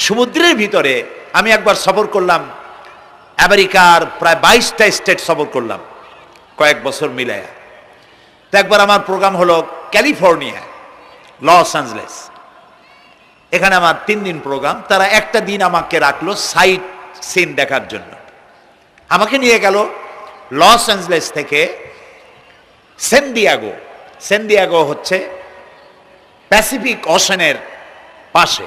সমুদ্রের ভিতরে আমি একবার সফর করলাম, আমেরিকার প্রায় 22টা স্টেট সফর করলাম কয়েক বছর মিলায়া। তো একবার আমার প্রোগ্রাম হলো ক্যালিফোর্নিয়া, লস অ্যাঞ্জেলেস। এখানে আমার 3 দিন প্রোগ্রাম। তারা একটা দিন আমাকে রাখলো সাইট সিন দেখার জন্য। আমাকে নিয়ে গেল লস অ্যাঞ্জেলেস থেকে সান দিয়েগো। সান দিয়েগো হচ্ছে প্যাসিফিক ওশানের পাশে।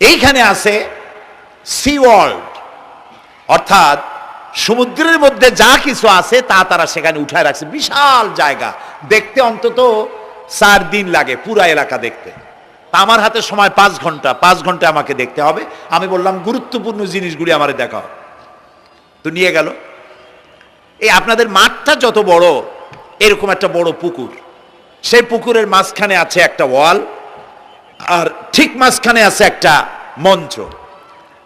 এইখানে আছে সি ওয়ার্ল্ড, অর্থাৎ সমুদ্রের মধ্যে যা কিছু আছে তা তারা সেখানে উঠায় রাখছে। বিশাল জায়গা, দেখতে অন্তত 4 দিন লাগে পুরা এলাকা দেখতে। তা আমার হাতে সময় 5 ঘন্টা, 5 ঘন্টা আমাকে দেখতে হবে। আমি বললাম গুরুত্বপূর্ণ জিনিসগুলি আমার দেখাও। তো নিয়ে গেল। এই আপনাদের মাঠটা যত বড়, এরকম একটা বড় পুকুর, সেই পুকুরের মাঝখানে আছে একটা ওয়াল, আর ঠিক মাঝখানে আছে একটা মঞ্চ,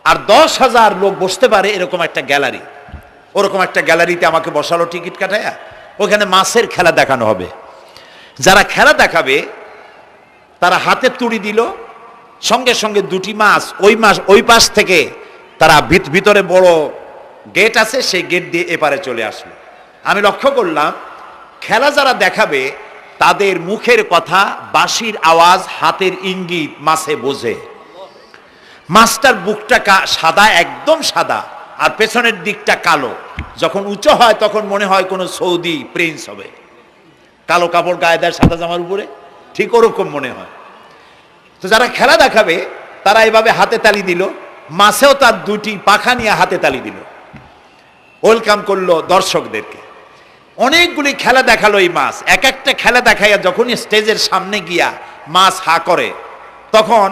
আর 10,000 লোক বসতে পারে এরকম একটা গ্যালারি। ওরকম একটা গ্যালারিতে আমাকে বসালো টিকিট কাটায়া। ওখানে মাছের খেলা দেখানো হবে। যারা খেলা দেখাবে তারা হাতে তুড়ি দিল, সঙ্গে সঙ্গে 2টি মাছ ওই পাশ থেকে তারা ভিতরে বড় গেট আছে, সেই গেট দিয়ে এপারে চলে আসলো। আমি লক্ষ্য করলাম খেলা যারা দেখাবে তাদের মুখের কথা, বাঁশির আওয়াজ, হাতের ইঙ্গিত মাছে বোঝে। মাছটার বুকটা সাদা, একদম সাদা, আর পেছনের দিকটা কালো। যখন উঁচু হয় তখন মনে হয় কোনো সৌদি প্রিন্স হবে, কালো কাপড় গায়ে দেয় সাদা জামার উপরে, ঠিক ওরকম মনে হয়। তো যারা খেলা দেখাবে তারা এইভাবে হাতে তালি দিল, মাছেও তার 2টি পাখা নিয়ে হাতে তালি দিল, ওয়েলকাম করলো দর্শকদেরকে। অনেকগুলি খেলা দেখালো এই মাছ। এক একটা খেলা দেখাইয়া যখনই স্টেজের সামনে গিয়া মাছ হা করে, তখন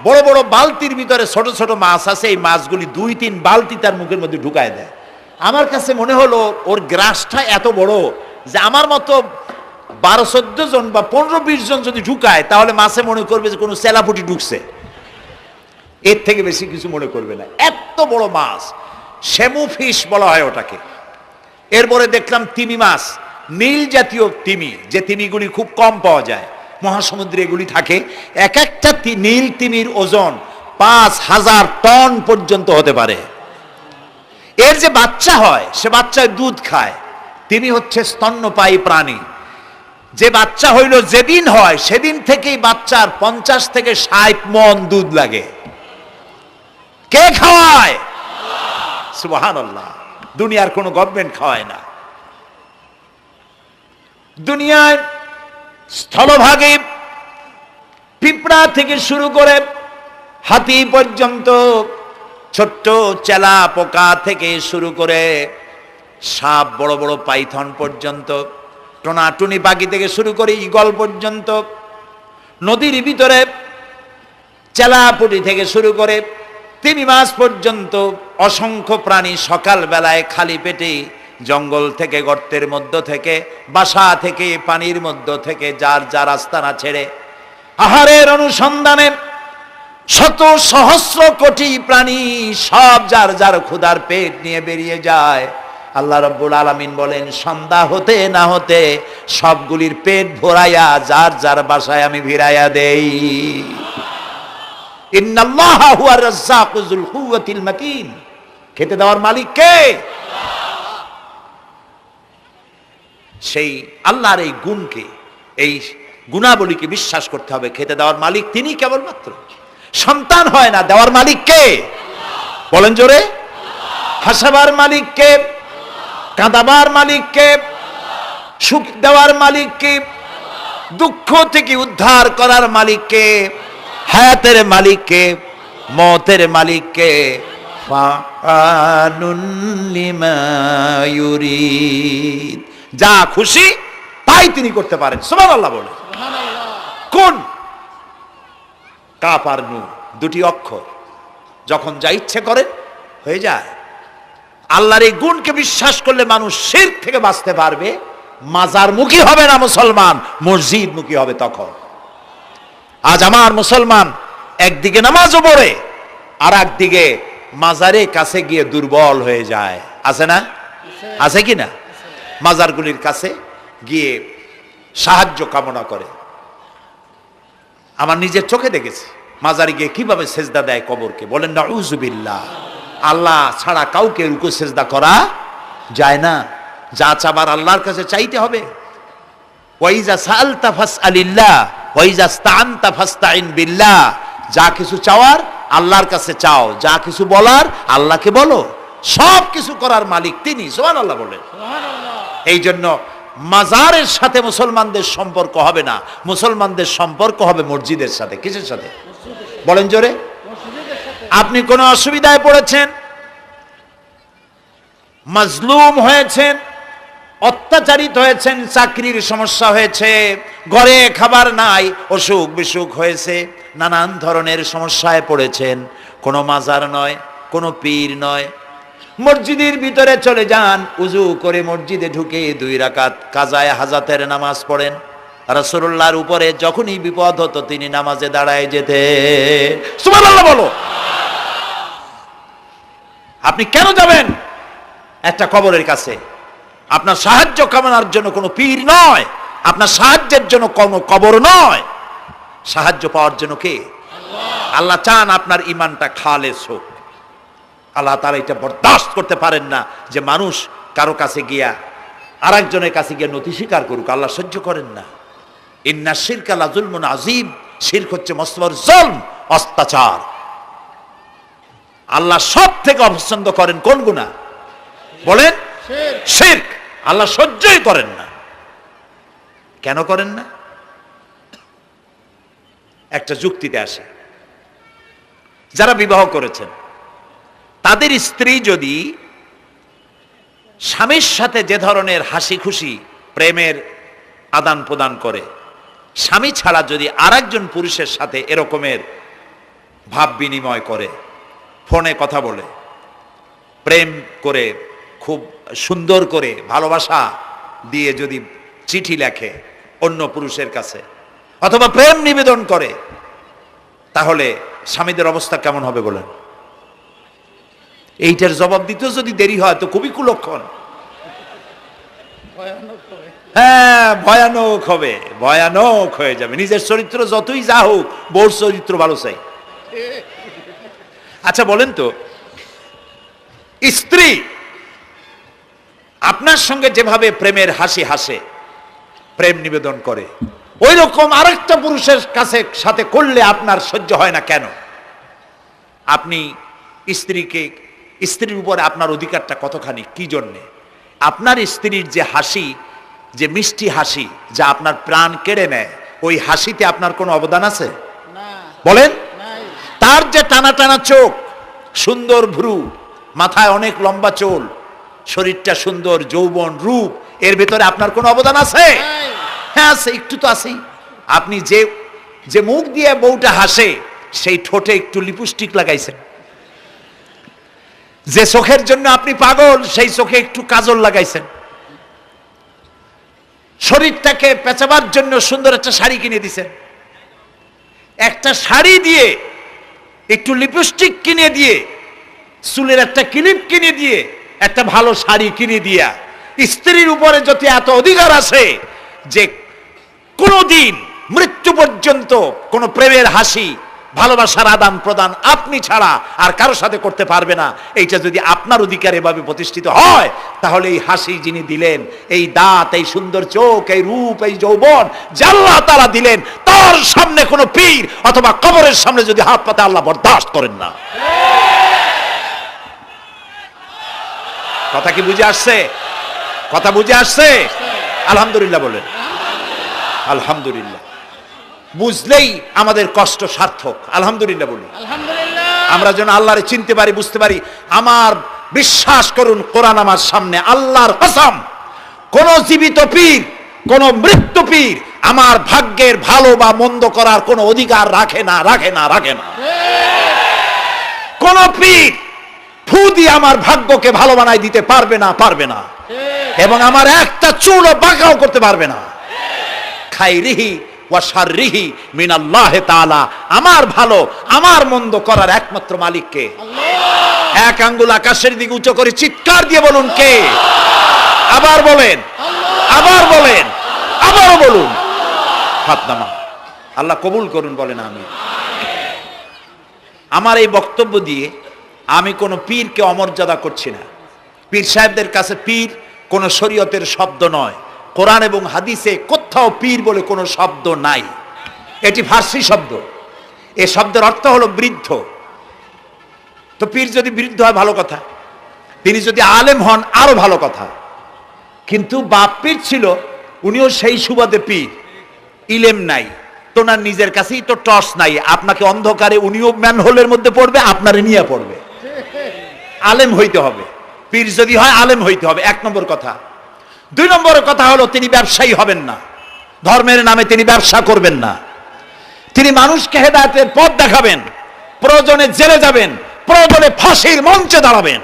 বড় বড় বালতির ভিতরে ছোট ছোট মাছ আছে, এই মাছগুলি 2-3 বালতি তার মুখের মধ্যে ঢুকায় দেয়। আমার কাছে মনে হলো ওর গ্রাসটা এত বড় যে আমার মতো 12-14 জন বা 15-20 জন যদি ঢুকায় তাহলে মাছে মনে করবে যে কোনো চেলাপুটি ঢুকছে, এর থেকে বেশি কিছু মনে করবে না। এত বড় মাছ, শ্যামু ফিশ বলা হয় ওটাকে। এরপরে দেখলাম তিমি মাছ, নীল জাতীয় তিমি, যে তিমিগুলি খুব কম পাওয়া যায় মহাসমুদ্রে, এগুলি থাকে। এক একটা নীল তিমির ওজন 5,000 টন পর্যন্ত হতে পারে। এর যে বাচ্চা হয় সে বাচ্চায় দুধ খায়। তিমি হচ্ছে স্তন্যপায়ী প্রাণী। যে বাচ্চা হইল যেদিন হয় সেদিন থেকেই বাচ্চার 50 থেকে 60 মণ দুধ লাগে। কে খাওয়ায়? সুবহানাল্লাহ। দুনিয়ার কোনো গভর্নমেন্ট খাওয়ায় না। দুনিয়ায় স্থলভাগে পিঁপড়া থেকে শুরু করে হাতি পর্যন্ত, ছোট্ট চেলা পোকা থেকে শুরু করে সাপ, বড় বড় পাইথন পর্যন্ত, টোনাটুনি পাখি থেকে শুরু করে ঈগল পর্যন্ত, নদীর ভিতরে চেলাপুটি থেকে শুরু করে তিমি মাছ পর্যন্ত অসংখ্য প্রাণী সকাল বেলায় খালি পেটে জঙ্গল থেকে, গর্তের মধ্য থেকে, বাসা থেকে, পানির মধ্য থেকে যার যার আস্তানা ছেড়ে আহারের অনুসন্ধানে শত সহস্র কোটি প্রাণী সব যার যার ক্ষুধার পেট নিয়ে বেরিয়ে যায়। আল্লাহ রাব্বুল আলামিন বলেন, সন্ধ্যা হতে না হতে সবগুলির পেট ভরাইয়া যার যার বাসায় আমি ভিড়াইয়া দেই। ইন্নাল্লাহা হুয়ার রাজ্জাকু যুল কুওয়াতিল মাতিন। খেতে দেওয়ার মালিক কে? সেই আল্লাহর এই গুণকে, এই গুণাবলীকে বিশ্বাস করতে হবে। খেতে দেওয়ার মালিক তিনি কেবলমাত্র। সন্তান হয় না, দেওয়ার মালিক কে? বলেন জোরে। হাসাবার মালিক কে? কাঁদাবার মালিক কে? সুখ দেওয়ার মালিক কে? দুঃখ থেকে উদ্ধার করার মালিক কে? হায়াতের মালিক কে? মওতের মালিক কে? ফাআলুন লিমা ইউরিদ। যা খুশি তাই তিনি করতে পারেন। সুবহানাল্লাহ বলে। কোন? কাফ আর নুন, 2টি অক্ষর। যখন যা ইচ্ছে করে হয়ে যায়। আল্লাহর এই গুণকে বিশ্বাস করলে মানুষ শিরক থেকে বাঁচতে পারবে। মাজারমুখী হবে না মুসলমান, মসজিদমুখী হবে তখন। আজ আমার মুসলমান একদিকে নামাজও পড়ে আর একদিকে মাজারের কাছে গিয়ে দুর্বল হয়ে যায়। আছে না? আছে কি না? মাজারগুলির কাছে গিয়ে সাহায্য কামনা করে। আমার নিজের চোখে দেখেছি মাজারে গিয়ে কিভাবে সেজদা দেয় কবরকে, বলেন নাউযুবিল্লাহ। আল্লাহ ছাড়া কাউকে রুকু সেজদা করা যায় না। যা চাবার আল্লাহর কাছে চাইতে হবে। ওয়াইজা সাআলতা ফাসআলিল্লাহ ওয়াইজা ইসতাআনতা ফাসতাইন বিল্লাহ। যা কিছু চাওয়ার আল্লাহর কাছে চাও, যা কিছু বলার আল্লাহকে বলো। সব কিছু করার মালিক তিনি, সুবহানাল্লাহ বলেন। এই জন্য মাজারের সাথে মুসলমানদের সম্পর্ক হবে না, মুসলমানদের সম্পর্ক হবে মসজিদের সাথে। কিসের সাথে বলেন জোরে? আপনি কোন অসুবিধায় পড়েছেন, মাজলুম হয়েছেন, অত্যাচারিত হয়েছেন, চাকরির সমস্যা হয়েছে, ঘরে খাবার নাই, অসুখ বিসুখ হয়েছে, নানান ধরনের সমস্যায় পড়েছেন, কোনো মাজার নয়, কোনো পীর নয়, মসজিদের ভিতরে চলে যান, উজু করে মসজিদে ঢুকে 2 রাকাত কাজায়ে হাজাতের নামাজ পড়েন। রাসূলুল্লাহর উপরে যখনই বিপদ হতো তিনি নামাজে দাঁড়ায় যেতেন। সুবহানাল্লাহ বলো। আপনি কেন যাবেন একটা কবরের কাছে? আপনার সাহায্য কামনার জন্য কোনো পীর নয়, আপনার সাহায্যের জন্য কোনো কবর নয়। সাহায্য পাওয়ার জন্য কে? আল্লাহ চান আপনার ঈমানটা খালেস হোক। আল্লাহ তাআলা এটা বরদাস্ত করতে পারেন না যে মানুষ কারো কাছে গিয়া আরেকজনের কাছে গিয়া নতি স্বীকার করুক। আল্লাহ সহ্য করেন না। ইন্না শিরকা লাযুলমুন আযীম। শিরক হচ্ছে মস্ত বড় জুলম, অত্যাচার। আল্লাহ সব থেকে অপছন্দ করেন কোন গুনাহ বলেন? শিরক। আল্লাহ সহ্যই করেন না। কেন করেন না? একটা যুক্তিতে আসে। যারা বিবাহ করেছেন তাদের স্ত্রী যদি স্বামীর সাথে যে ধরনের হাসি খুশি প্রেমের আদান প্রদান করে, স্বামী ছাড়া যদি আরেকজন পুরুষের সাথে এরকমের ভাব বিনিময় করে, ফোনে কথা বলে, প্রেম করে, খুব সুন্দর করে ভালোবাসা দিয়ে যদি চিঠি লেখে অন্য পুরুষের কাছে অথবা প্রেম নিবেদন করে, তাহলে স্বামীদের অবস্থা কেমন হবে বলেন? এইটার জবাব দিতেও যদি দেরি হয় তো খুবই কুলক্ষণ। হ্যাঁ, ভয়ানক হবে, ভয়ানক হয়ে যাবে। নিজের চরিত্র যতই যা হোক, বউর চরিত্র ভালো চাই। আচ্ছা বলেন তো, স্ত্রী আপনার সঙ্গে যেভাবে প্রেমের হাসি হাসে, প্রেম নিবেদন করে, ওই রকম আরেকটা পুরুষের কাছে সাথে করলে আপনার সহ্য হয় না কেন? আপনি স্ত্রীর উপরে আপনার অধিকারটা কতখানি, কি জন্যে? আপনার স্ত্রীর যে হাসি, যে মিষ্টি হাসি, যা আপনার প্রাণ কেড়ে নেয়, ওই হাসিতে আপনার কোনো অবদান আছে বলেন? তার যে টানা টানা চোখ, সুন্দর ভ্রু, মাথায় অনেক লম্বা চুল, শরীরটা সুন্দর, যৌবন, রূপ, এর ভেতরে আপনার কোনো অবদান আছে? হ্যাঁ আছে, একটু তো আছেই। আপনি যে মুখ দিয়ে বউটা হাসে, সেই ঠোঁটে একটু লিপস্টিক লাগাইছেন। যে চোখের জন্য আপনি পাগল, সেই চোখে একটু কাজল লাগাইছেন। শরীরটাকে পেঁচাবার জন্য সুন্দর একটা শাড়ি কিনে দিছেন। একটা শাড়ি দিয়ে, একটু লিপস্টিক কিনে দিয়ে, চুলের একটা ক্লিপ কিনে দিয়ে, একটা ভালো শাড়ি কিনে দিয়া স্ত্রীর উপরে যদি এত অধিকার আছে যে কোনদিন মৃত্যু পর্যন্ত কোন প্রেমের হাসি, ভালোবাসার আদান প্রদান আপনি ছাড়া আর কারো সাথে করতে পারবে না, এইটা যদি আপনার অধিকার এভাবে প্রতিষ্ঠিত হয়, তাহলে এই হাসি যিনি দিলেন, এই দাঁত, এই সুন্দর চোখ, এই রূপ, এই যৌবন যা আল্লাহ তাআলা দিলেন, তার সামনে কোনো পীর অথবা কবরের সামনে যদি হাত পাতে আল্লাহ বরদাস্ত করেন না। কথা কি বুঝে আসছে? কথা বুঝে আসছে? আলহামদুলিল্লাহ বলেন। আলহামদুলিল্লাহ। বুঝলেই আমাদের কষ্ট সার্থক। আলহামদুলিল্লাহ বলি। আমরা যেন আল্লাহরে চিনতে পারি, বুঝতে পারি। আমার বিশ্বাস করুন, কোরআন আমার সামনে, আল্লাহর কসম, কোন জীবিত পীর, কোন মৃত্যু পীর আমার ভাগ্যের ভালো বা মন্দ করার কোন অধিকার রাখে না, রাখে না, রাখে না। কোন পীর ফু দিয়ে আমার ভাগ্যকে ভালো বানাই দিতে পারবে না, পারবে না। এবং আমার একটা চুলও বাঁকাও করতে পারবে না। খাইরিহি ওয়া শাররিহি মিনাল্লাহি তাআলা। আমার ভালো, আমার মন্দ করার একমাত্র মালিক কে? আল্লাহ। এক আঙ্গুল আকাশের দিকে উঁচু করে চিৎকার দিয়ে বলুন, কে? আবার বলেন, আবার বলেন, আবারও বলুন। হাত নামা। আল্লাহ কবুল করুন, বলেন আমিন। আমার এই বক্তব্য দিয়ে আমি কোনো পীরকে অমর্যাদা করছি না। পীর সাহেবদের কাছে পীর কোনো শরীয়তের শব্দ নয়। কোরআন এবং হাদিসে কোথাও পীর বলে কোনো শব্দ নাই। এটি ফার্সি শব্দ। এ শব্দের অর্থ হলো বৃদ্ধ। তো পীর যদি বৃদ্ধ হয় ভালো কথা, তিনি যদি আলেম হন আরো ভালো কথা। কিন্তু বাপ পীর ছিল, উনিও সেই সুবাদে পীর, ইলেম নাই, তোনার নিজের কাছেই তো টর্চ নাই। আপনাকে অন্ধকারে উনিও ম্যানহোলের মধ্যে পড়বে, আপনারে নিয়ে পড়বে। আলেম হইতে হবে, পীর যদি হয় আলেম হইতে হবে, 1 নম্বর কথা। 2 নম্বর কথা হলো তিনি ব্যবসায়ী হবেন না। ধর্মের নামে তিনি ব্যবসা করবেন না। তিনি মানুষকে হেদায়েতের পথ দেখাবেন, প্রয়োজনে জেলে যাবেন, প্রয়োজনে ফাঁসির মঞ্চে দাঁড়াবেন।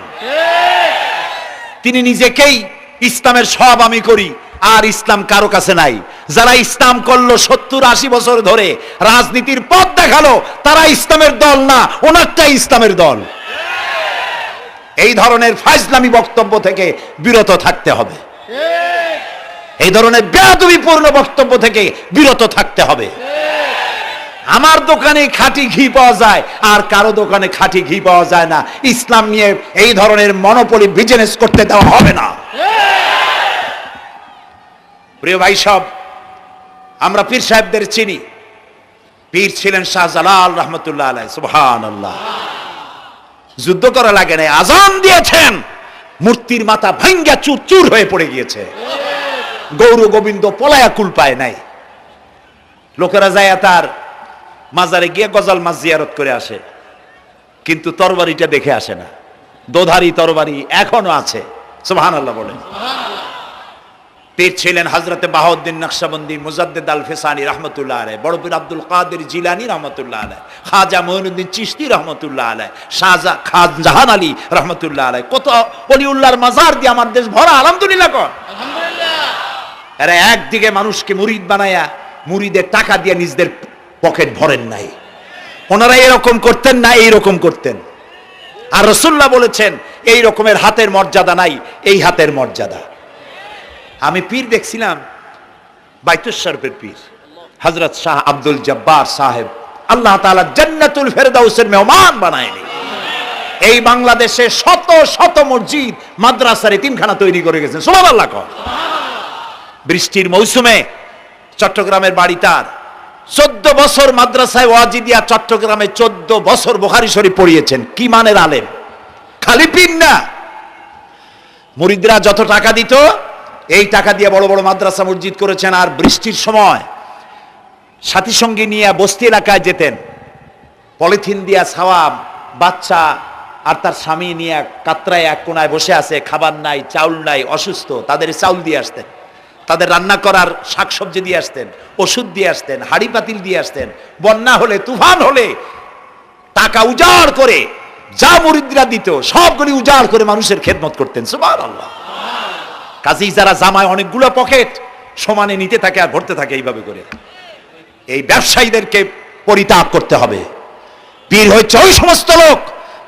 তিনি নিজেকেই ইসলামের সব আমি করি, আর ইসলাম কারো কাছে নাই। যারা ইসলাম করলো 70-80 বছর ধরে, রাজনীতির পথ দেখালো, তারা ইসলামের দল না, ওনারটাই ইসলামের দল। এই ধরনের ফাজলামি বক্তব্য থেকে বিরত থাকতে হবে। এই ধরনের বেয়াদবিপূর্ণ বক্তব্য থেকে বিরত থাকতে হবে। আমার দোকানে খাঁটি ঘি পাওয়া যায়, আর কারো দোকানে খাঁটি ঘি পাওয়া যায় না। ইসলাম নিয়ে এই ধরনের মনোপলি বিজনেস করতে দেওয়া হবে না। প্রিয় ভাই সব, আমরা পীর সাহেবদের চিনি। পীর ছিলেন শাহজালাল রহমতুল্লাহ আলাইহি। সুবহানাল্লাহ। যুদ্ধ করা লাগে নাই, আজান দিয়েছেন, মূর্তির মাথা ভাঙ্গা চুর চুর হয়ে পড়ে গিয়েছে। গৌর গোবিন্দ পলায়া কুল পায় নাই। লোকেরা যায় তার মাজারে গিয়ে গজাল মাছ জিয়ারত করে আসে, কিন্তু তরবারিটা দেখে আসে না। দোধারি তরবারি এখনো আছে। সুবহানাল্লাহ বলেন। পীর ছিলেন হযরতে বাহাউদ্দিন নকশবন্দি, মুজাদ্দিদ আল ফিসানি রহমতুল্লাহ আলাইহি, বড় পীর আব্দুল কাদের জিলানী রহমতুল্লাহ আলাইহি, খাজা মঈনুদ্দিন চিশতি রহমতুল্লাহ আলাইহি, খানজাহান আলী রহমতুল্লাহ আলাইহি। কত ওলিউল্লাহর মাজার দিয়ে আমার দেশ ভরা। আলহামদুলিল্লাহ কর। আলহামদুলিল্লাহ। এরা একদিকে মানুষকে মুরিদ বানায়া মুরিদের টাকা দিয়ে নিজেদের পকেট ভরেন নাই। ওনারা এরকম করতেন না, এইরকম করতেন। আর রাসূলুল্লাহ বলেছেন এই রকমের হাতের মর্যাদা নাই, এই হাতের মর্যাদা। আমি পীর দেখছিলাম, বাইতুল শরফের পীর হযরত শাহ আব্দুল জব্বার সাহেব, আল্লাহ তাআলা জান্নাতুল ফেরদাউসের মেহমান বানায়নি। এই বাংলাদেশে শত শত মসজিদ, মাদ্রাসার এতিমখানা তৈরি করে গেছেন। সুবহানাল্লাহ কর। বৃষ্টির মৌসুমে চট্টগ্রামের বাড়ি তার, 14 বছর মাদ্রাসায় ওয়াজিদিয়া চট্টগ্রামে 14 বছর বুখারী শরীফ পড়িয়েছেন। কি মানের আলেম, খালি পীর না। মুরিদরা যত টাকা দিত, এই টাকা দিয়ে বড় বড় মাদ্রাসা মসজিদ করেছেন। আর বৃষ্টির সময় সাথী সঙ্গী নিয়ে বস্তি এলাকায় যেতেন, পলিথিন দিয়া ছাওয়া, বাচ্চা আর তার স্বামী নিয়ে কাতরায় এক কোনায় বসে আছে, খাবার নাই, চাউল নাই, অসুস্থ, তাদের চাউল দিয়ে আসতেন, তাদের রান্না করার শাকসবজি দিয়ে আসতেন, ওষুধ দিয়ে আসতেন, হাড়ি পাতিল দিয়ে আসতেন। বন্যা হলে, তুফান হলে টাকা উজাড় করে যা মুরিদরা দিত সবগুলি উজাড় করে মানুষের খেদমত করতেন। সুবহানাল্লাহ। কাজেই যারা জামায় অনেকগুলো পকেট সমানে নিতে থাকে আর ভরতে থাকে এইভাবে করে, এই ব্যবসায়ীদেরকে পরিত্যাগ করতে হবে। পীর হচ্ছে ওই সমস্ত লোক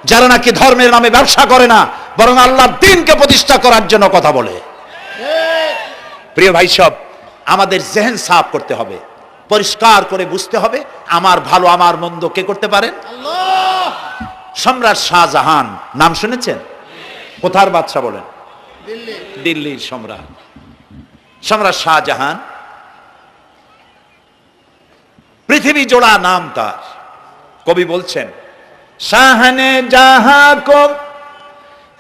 যারা নাকি ধর্মের নামে ব্যবসা করে না, বরং আল্লাহর দ্বীনকে প্রতিষ্ঠা করার জন্য কথা বলে। প্রিয় ভাই সব, আমাদের জেহেন সাফ করতে হবে, পরিষ্কার করে বুঝতে হবে আমার ভালো আমার মন্দ কে করতে পারেন? আল্লাহ। সম্রাট শাহজাহান নাম শুনেছেন? কোথার বাদশা বলেন? দিল্লির সম্রাট। সম্রাট শাহজাহান, পৃথিবী জোড়া নাম তার। কবি বলছেন, শাহনে জাহাं को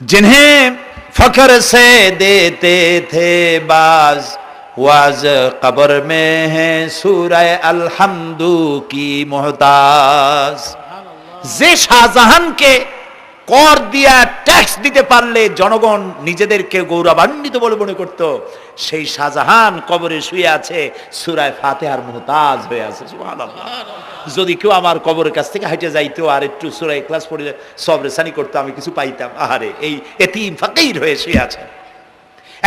जिन्हें फख्र से देते थे बाज, वाज कब्र में है सूरह अलहम्दु की मोहताज। যে শাহজাহানকে কর দিয়া ট্যাক্স দিতে পারলে জনগণ নিজেদেরকে গৌরবান্বিত বলে মনে করত, সেই শাহজাহান কবরে শুয়ে আছে, সূরা ফাতিহার মুহতাজ হয়ে আছে। সুবহানাল্লাহ। যদি কেউ আমার কবরের কাছ থেকে হেঁটে যাইতো আর একটু সূরা ইখলাস পড়ে সবরেসানি করতো, আমি কিছু পাইতাম। আহারে, এই এতিম ফকির হয়ে শুয়ে আছে।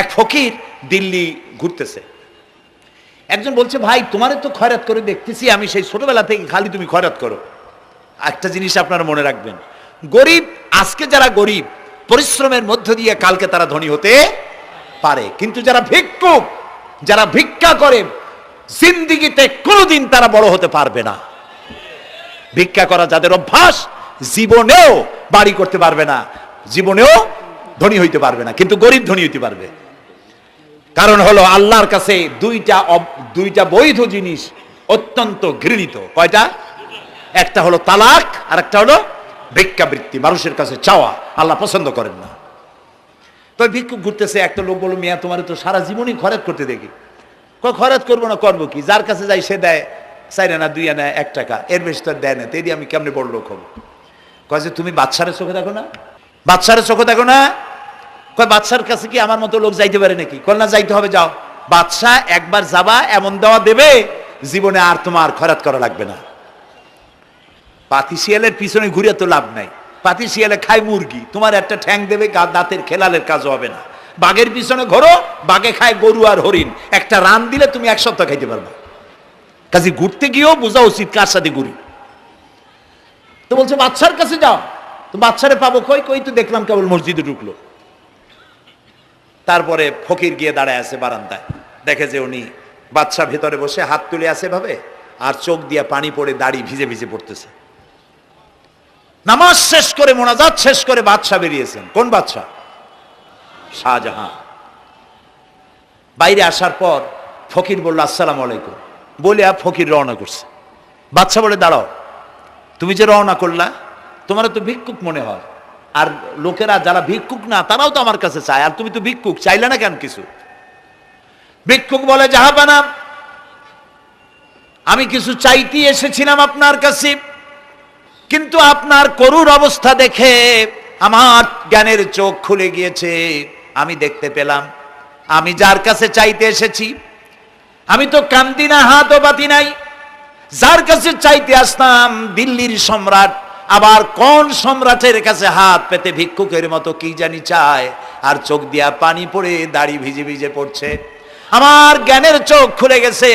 এক ফকির দিল্লি ঘুরতেছে, একজন বলছে, ভাই তোমারে তো খয়রাত করে দেখতেছি আমি সেই ছোটবেলা থেকে, খালি তুমি খয়রাত করো। একটা জিনিস আপনারা মনে রাখবেন, গরিব, আজকে যারা গরিব পরিশ্রমের মধ্য দিয়ে কালকে তারা ধনী হতে পারে, কিন্তু যারা ভিক্ষুক, যারা ভিক্ষা করে, জিন্দিগিতে কোনোদিন তারা বড় হতে পারবে না। ভিক্ষা করা যাদের অভ্যাস, জীবনেও বাড়ি করতে পারবে না, জীবনেও ধনী হইতে পারবে না, কিন্তু গরিব ধনী হইতে পারবে। কারণ হলো আল্লাহর কাছে দুইটা বৈধ জিনিস অত্যন্ত ঘৃণিত। কয়টা? একটা হলো তালাক, আর একটা হলো ভিক্ষাবৃত্তি, মানুষের কাছে চাওয়া। আল্লাহ পছন্দ করেন না। তো ভিক্ষুক ঘুরতেছে, একটা লোক বলল, মিয়া তোমার তো সারা জীবনই খরচ করতে দেখি। খরচ করবো না, করবো কি? যার কাছে যাই সে দেয় 4 আনা 2 আনা 1 টাকা, এর বেশি তো দেয় না। তেদি আমি কেমনে বড় লোক হবো? কয় যে তুমি বাদশারের চোখে দেখো না, বাদশারের চোখে দেখো না। কয় বাদশার কাছে কি আমার মতো লোক যাইতে পারে নাকি? কয় না, যাইতে হবে, যাও। বাদশাহ একবার যাবা, এমন দেওয়া দেবে জীবনে আর তোমার খরচ করা লাগবে না। পাতি শিয়ালের পিছনে ঘুরে তো লাভ নাই। পাতি শিয়ালে খায় মুরগি, তোমার একটা ঠ্যাং দেবে, দাঁতের খেলালের কাজও হবে না। বাঘের পিছনে ঘোরো, বাঘে খায় গরু আর হরিণ, একটা রান দিলে তুমি 1 সপ্তাহ খাইতে পারবা। কাজে ঘুরতে গিয়েও বোঝা উচিত কার সাথে ঘুরি। তো বলছে বাদশার কাছে যাও। তো বাদশারে পাবো কই? কই তো দেখলাম কেবল মসজিদে ঢুকলো। তারপরে ফকির গিয়ে দাঁড়ায় আছে বারান্দায়, দেখে যে উনি বাদশা ভেতরে বসে হাত তুলে আছে ভাবে, আর চোখ দিয়ে পানি পড়ে দাড়ি ভিজে ভিজে পড়তেছে। নামাজ শেষ করে, মোনাজাত শেষ করে বাদশা বেরিয়েছেন। কোন বাদশা? শাহজাহান। বাইরে আসার পর ফকির বলল আসসালামু আলাইকুম, বলে ফকির রওনা করছে। বাদশা বলে দাঁড়াও, তুমি যে রওনা করলা, তোমার তো ভিক্ষুক মনে হয়, আর লোকেরা যারা ভিক্ষুক না তারাও তো আমার কাছে চায়, আর তুমি তো ভিক্ষুক, চাইলে না কেন কিছু? ভিক্ষুক বলে জাহাপানা, আমি কিছু চাইতে এসেছিলাম আপনার কাছে, কিন্তু আপনার করুণ অবস্থা দেখে আমার জ্ঞানের চোখ খুলে গিয়েছে। আমি দেখতে পেলাম আমি যার কাছে চাইতে এসেছি, আমি তো কান্দি না, হাতও বাতি নাই। যার কাছে চাইতে আসতাম দিল্লির সম্রাট, আবার কোন সম্রাটের কাছে হাত পেতে ভিক্ষুকের মতো কি জানি চায়, আর চোখ দিয়া পানি পড়ে দাড়ি ভিজে ভিজে পড়ছে। আমার জ্ঞানের চোখ খুলে গেছে,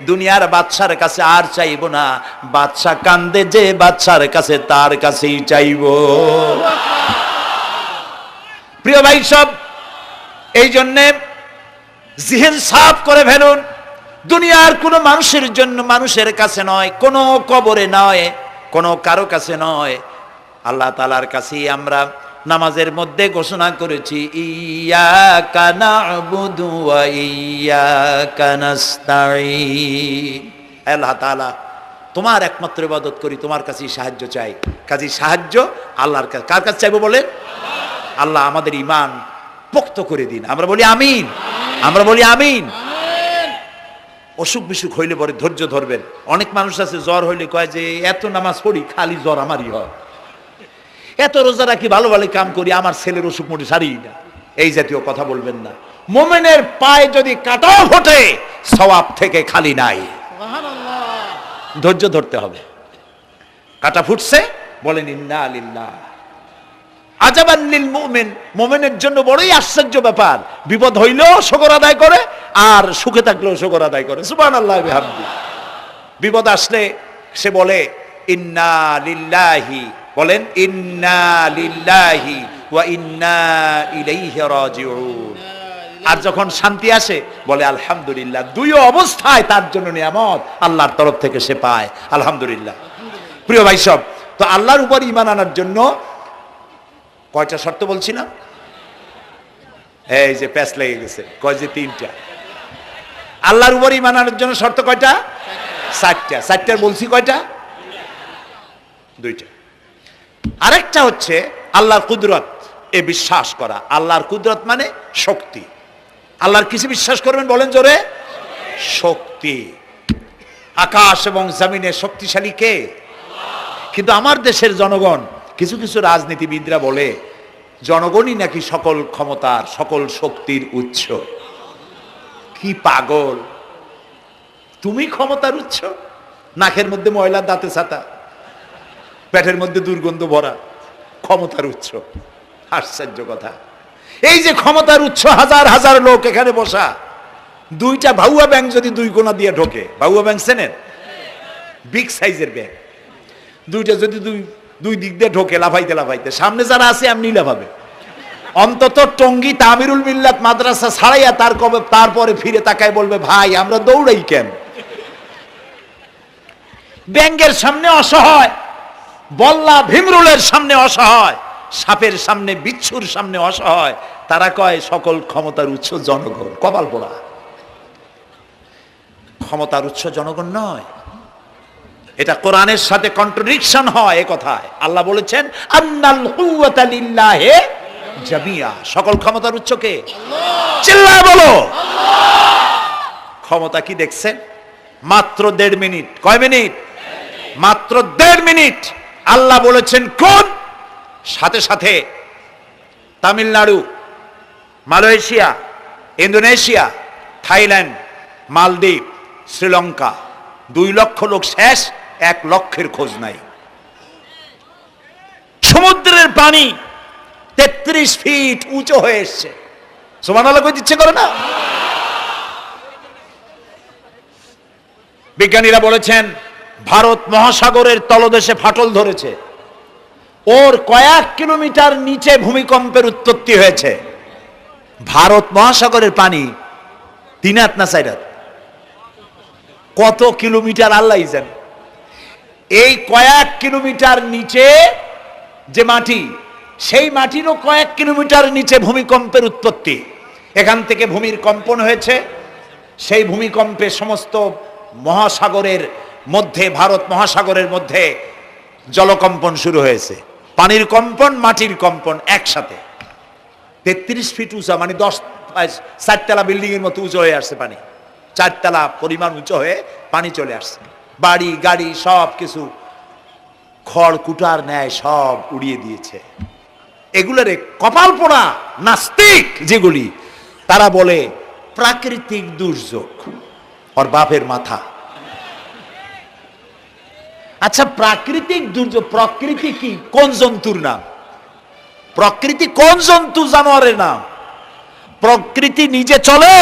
দুনিয়ার বাদশার কাছে আর চাইব না। বাদশা কান্দে যে বাদশার কাছে, তার কাছেই চাইব। প্রিয় ভাই সব, এই জন্যে জিহ্ন সাফ করে ফেলুন। দুনিয়ার কোনো মানুষের জন্য, মানুষের কাছে নয়, কোনো কবরে নয়, কোনো কারো কাছে নয়, আল্লাহ তাআলার কাছেই আমরা নামাজের মধ্যে ঘোষণা করেছি, ইয়াকা না'বুদু ওয়া ইয়াকা নাস্তাঈন। আল্লাহ তাআলা, তোমার একমাত্র ইবাদত করি, তোমার কাছেই সাহায্য চাই। কাজেই সাহায্য আল্লাহর কাছে। কার কাছে চাইবো বলে? আল্লাহ আমাদের ঈমান পোক্ত করে দিন। আমরা বলি আমিন, আমরা বলি আমিন। অসুখ বিসুখ হইলে পরে ধৈর্য ধরবেন। অনেক মানুষ আছে জ্বর হইলে কয় যে এত নামাজ পড়ি খালি জ্বর আমারই হয়, এত রোজা রাখি, ভালো ভালো কাম করি, আমার ছেলের অসুখ মোটে সারি না। এই জাতীয় কথা বলবেন না। মুমিনের পায়ে যদি কাঁটাও ফোটে, সওয়াব থেকে খালি নাই। ধৈর্য ধরতে হবে। কাঁটা ফুটছে, বলেন ইন্না লিল্লাহ। আজাবান লিল মুমিন, মুমিনের জন্য বড়ই আশ্চর্য ব্যাপার, বিপদ হইলেও শুকর আদায় করে, আর সুখে থাকলেও শুকর আদায় করে। সুবহানাল্লাহ বিহামদি। বিপদ আসলে সে বলে ইন্না লিল্লাহি, বলেন ইন্না লিল্লাহি ওয়া ইন্না ইলাইহি রাজিউন। আর যখন শান্তি আসে বলে আলহামদুলিল্লাহ। দুই অবস্থায় তার জন্য নিয়ামত আল্লাহর তরফ থেকে সে পায়, আলহামদুলিল্লাহ। প্রিয় ভাই সব, তো আল্লাহর উপর ঈমান আনার জন্য কয়টা শর্ত বলছিলাম? এই যে প্যাচ লেগে গেছে, কয় যে 3টা। আল্লাহর উপর ঈমান আনার জন্য শর্ত কয়টা? 4টা। 4টার বলছি কয়টা? 2টা। আরেকটা হচ্ছে আল্লাহর কুদরত, এ বিশ্বাস করা। আল্লাহর কুদরত মানে শক্তি। আল্লাহর কিসে বিশ্বাস করবেন বলেন জোরে? শক্তি। আকাশ এবং জমিনে শক্তিশালী কে? কিন্তু আমার দেশের জনগণ, কিছু কিছু রাজনীতিবিদরা বলে জনগণই নাকি সকল ক্ষমতার, সকল শক্তির উৎস। কি পাগল! তুমি ক্ষমতার উৎস? নাকের মধ্যে ময়লা, দাঁতে ছাতা, পেটের মধ্যে দুর্গন্ধ ভরা, ক্ষমতার উৎস। আশ্চর্য কথা। এই যে ক্ষমতার উৎস, হাজার হাজার লোক এখানে বসা, 2টা ভাউয়া ব্যাংক যদি 2 কোণা দিয়ে ঢোকে, ভাউয়া ব্যাংক চেনেন? বিগ সাইজের ব্যাংক, 2টা যদি দুই দিক দিয়ে ঢোকে লাফাইতে লাফাইতে, সামনে যারা আছে এমনি লাফাবে। অন্তত টঙ্গী তামিরুল মিল্লাত মাদ্রাসা ছাড়াইয়া তারপরে ফিরে তাকায় বলবে, ভাই আমরা দৌড়াই কেন? ব্যাংকের সামনে অসহায় বল্লা ভীমরুলের সামনে অসহায়, সাপের সামনে, বিচ্ছুর সামনে অসহায়। তারা কয় সকল ক্ষমতার উৎস জনগণ। কপাল পোড়া। ক্ষমতার উৎস জনগণ নয়, এটা কোরআনের সাথে কন্ট্রাডিকশন হয়। এ কথায় আল্লাহ বলেছেন আন্নাল কুওয়াতা লিল্লাহি জামিয়া, সকল ক্ষমতার উৎস কে? চিল্লায় বলো ক্ষমতা কি দেখছেন? মাত্র 1.5 মিনিট। কয় মিনিট? মাত্র 1.5 মিনিট। আল্লাহ বলেছেন কোন? সাথে সাথে তামিলনাড়ু, মালয়েশিয়া, ইন্দোনেশিয়া, থাইল্যান্ড, মালদ্বীপ, শ্রীলঙ্কা 2 লক্ষ লোক শেষ, 1 লক্ষের খোঁজ নাই। সমুদ্রের পানি 33 ফিট উঁচু হয়ে এসছে। সুবহানাল্লাহ কই দিচ্ছে করে না? বিজ্ঞানীরা বলেছেন ভারত মহাসাগরের তলদেশে ফাটল ধরেছে, ওর কয়েক কিলোমিটার নিচে ভূমিকম্পের উৎপত্তি হয়েছে। ভারত মহাসাগরের পানি 3 হাত না 4 হাত, কত কিলোমিটার আল্লাহই জানে। এই কয়েক কিলোমিটার নিচে যে মাটি, সেই মাটিরও কয়েক কিলোমিটার নিচে ভূমিকম্পের উৎপত্তি। এখান থেকে ভূমির কম্পন হয়েছে, সেই ভূমিকম্পে সমস্ত মহাসাগরের মধ্যে, ভারত মহাসাগরের মধ্যে জলকম্পন শুরু হয়েছে। পানির কম্পন, মাটির কম্পন একসাথে। 33 ফিট উঁচা, মানে 4 তলা বিল্ডিং এর মতো উঁচু হয়ে আসছে পানি। 4 তলা পরিমাণ উঁচু হয়ে পানি চলে আসছে। বাড়ি গাড়ি সব কিছু খড় কুটার ন্যায় সব উড়িয়ে দিয়েছে। এগুলোরে কপাল পোড়া নাস্তিক যেগুলি, তারা বলে প্রাকৃতিক দুর্যোগ। ওর বাপের মাথা। আচ্ছা, প্রাকৃতিক দুর্যোগ, প্রকৃতি কি? কোন জন্তুর নাম? প্রকৃতি কোন জন্তু জানোয়ারের নাম? প্রকৃতি নিজে চলে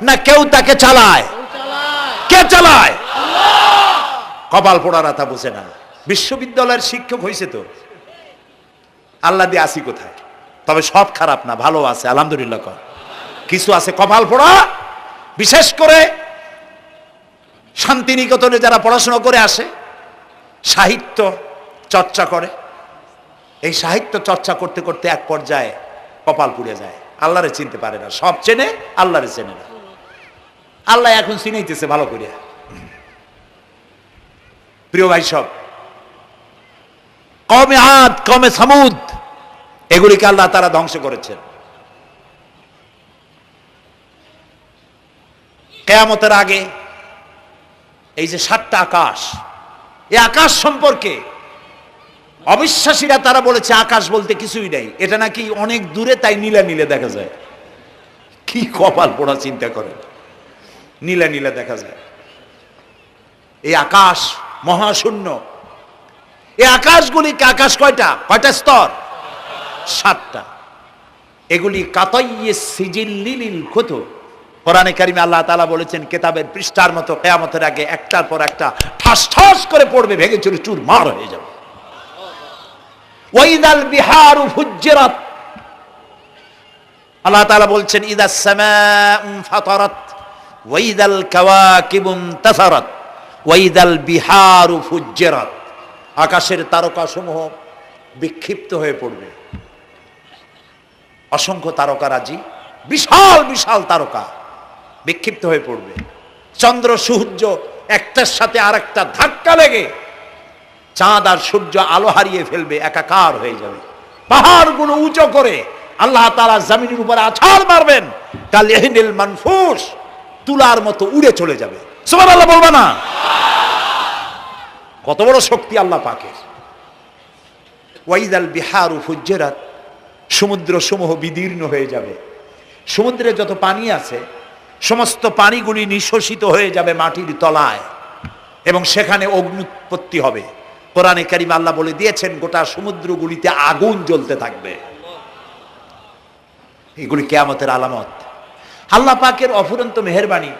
না কেউ তাকে চালায়? কে চালায়? কপাল পোড়ারা তা বুঝে না। বিশ্ববিদ্যালয়ের শিক্ষক হয়েছে তো, আল্লাহ দিয়ে আসি কোথায়? তবে সব খারাপ না, ভালো আছে আলহামদুলিল্লাহ। কিছু আছে কপাল পোড়া। বিশেষ করে শান্তিনিকেতনে যারা পড়াশোনা করে আসে, সাহিত্য চর্চা করে, এই সাহিত্য চর্চা করতে করতে এক পর্যায়ে কপাল পুড়ে যায়। আল্লাহরে চিনতে পারে না, সব চেনে আল্লাহরে চেনে না। আল্লাহ এখন চিনাইতেছে ভালো করে। প্রিয় ভাই সব, কওমে আদ, কওমে সামুদ, এগুলিকে আল্লাহ তারা ধ্বংস করেছেন। কিয়ামতের আগে এই যে 7টা আকাশ, এই আকাশ সম্পর্কে অবিশ্বাসীরা তারা বলেছে আকাশ বলতে কিছুই নেই, এটা নাকি অনেক দূরে, তাই নীলা নীলে দেখা যায়। কি কপাল পোড়া চিন্তা করেন, নীলা নীলা দেখা যায়। এই আকাশ মহাশূন্য। এই আকাশগুলিকে, আকাশ কয়টা? কয়টা স্তর? 7টা। এগুলি কাতাইয়ে সিজিল্লিল কুতুব। কোরআনে কারিমে আল্লাহ তাআলা বলেছেন কিতাবের পৃষ্ঠার মতো কিয়ামতের আগে একটার পর একটা ঠাস ঠাস করে পড়বে, ভেঙে চুরে চুরমার হয়ে যাবে। ওয়াইদাল বিহারু ফুজ্জিরাত, আল্লাহ তাআলা বলছেন ইদাস সামাউ ফাতারাত ওয়াইদাল কাওয়াকিবু ইনতাসারাত ওয়াইদাল বিহারু ফুজ্জিরাত। আকাশের তারকাসমূহ বিক্ষিপ্ত হয়ে পড়বে। অসংখ্য তারকারাজি, বিশাল বিশাল তারকা বিক্ষিপ্ত হয়ে পড়বে। চন্দ্র সূর্য একটার সাথে আরেকটা ধাক্কা লেগে চাঁদ আর সূর্য আলো হারিয়ে ফেলবে, একাকার হয়ে যাবে। পাহাড়গুলো উঁচু করে আল্লাহ তাআলা জমিনের উপরে আছাড় মারবেন, কাল ইহনিল মানফুস, তুলার মতো উড়ে চলে যাবে। সুবহানাল্লাহ বলবা না? কত বড় শক্তি আল্লাহ পাকের। ওয়াইদাল বিহারু ফুজ্জিরাত, সমুদ্র সমূহ বিদীর্ণ হয়ে যাবে। সমুদ্রে যত পানি আছে সমস্ত পানিগুলি নিঃশোষিত হয়ে যাবে মাটির তলায়, এবং সেখানে অগ্নুৎপত্তি হবে। কোরআনে কারিমে আল্লাহ বলে দিয়েছেন গোটা সমুদ্রগুলিতে আগুন জ্বলতে থাকবে। এগুলি কিয়ামতের আলামত। আল্লাহ পাকের অফুরন্ত মেহেরবানি।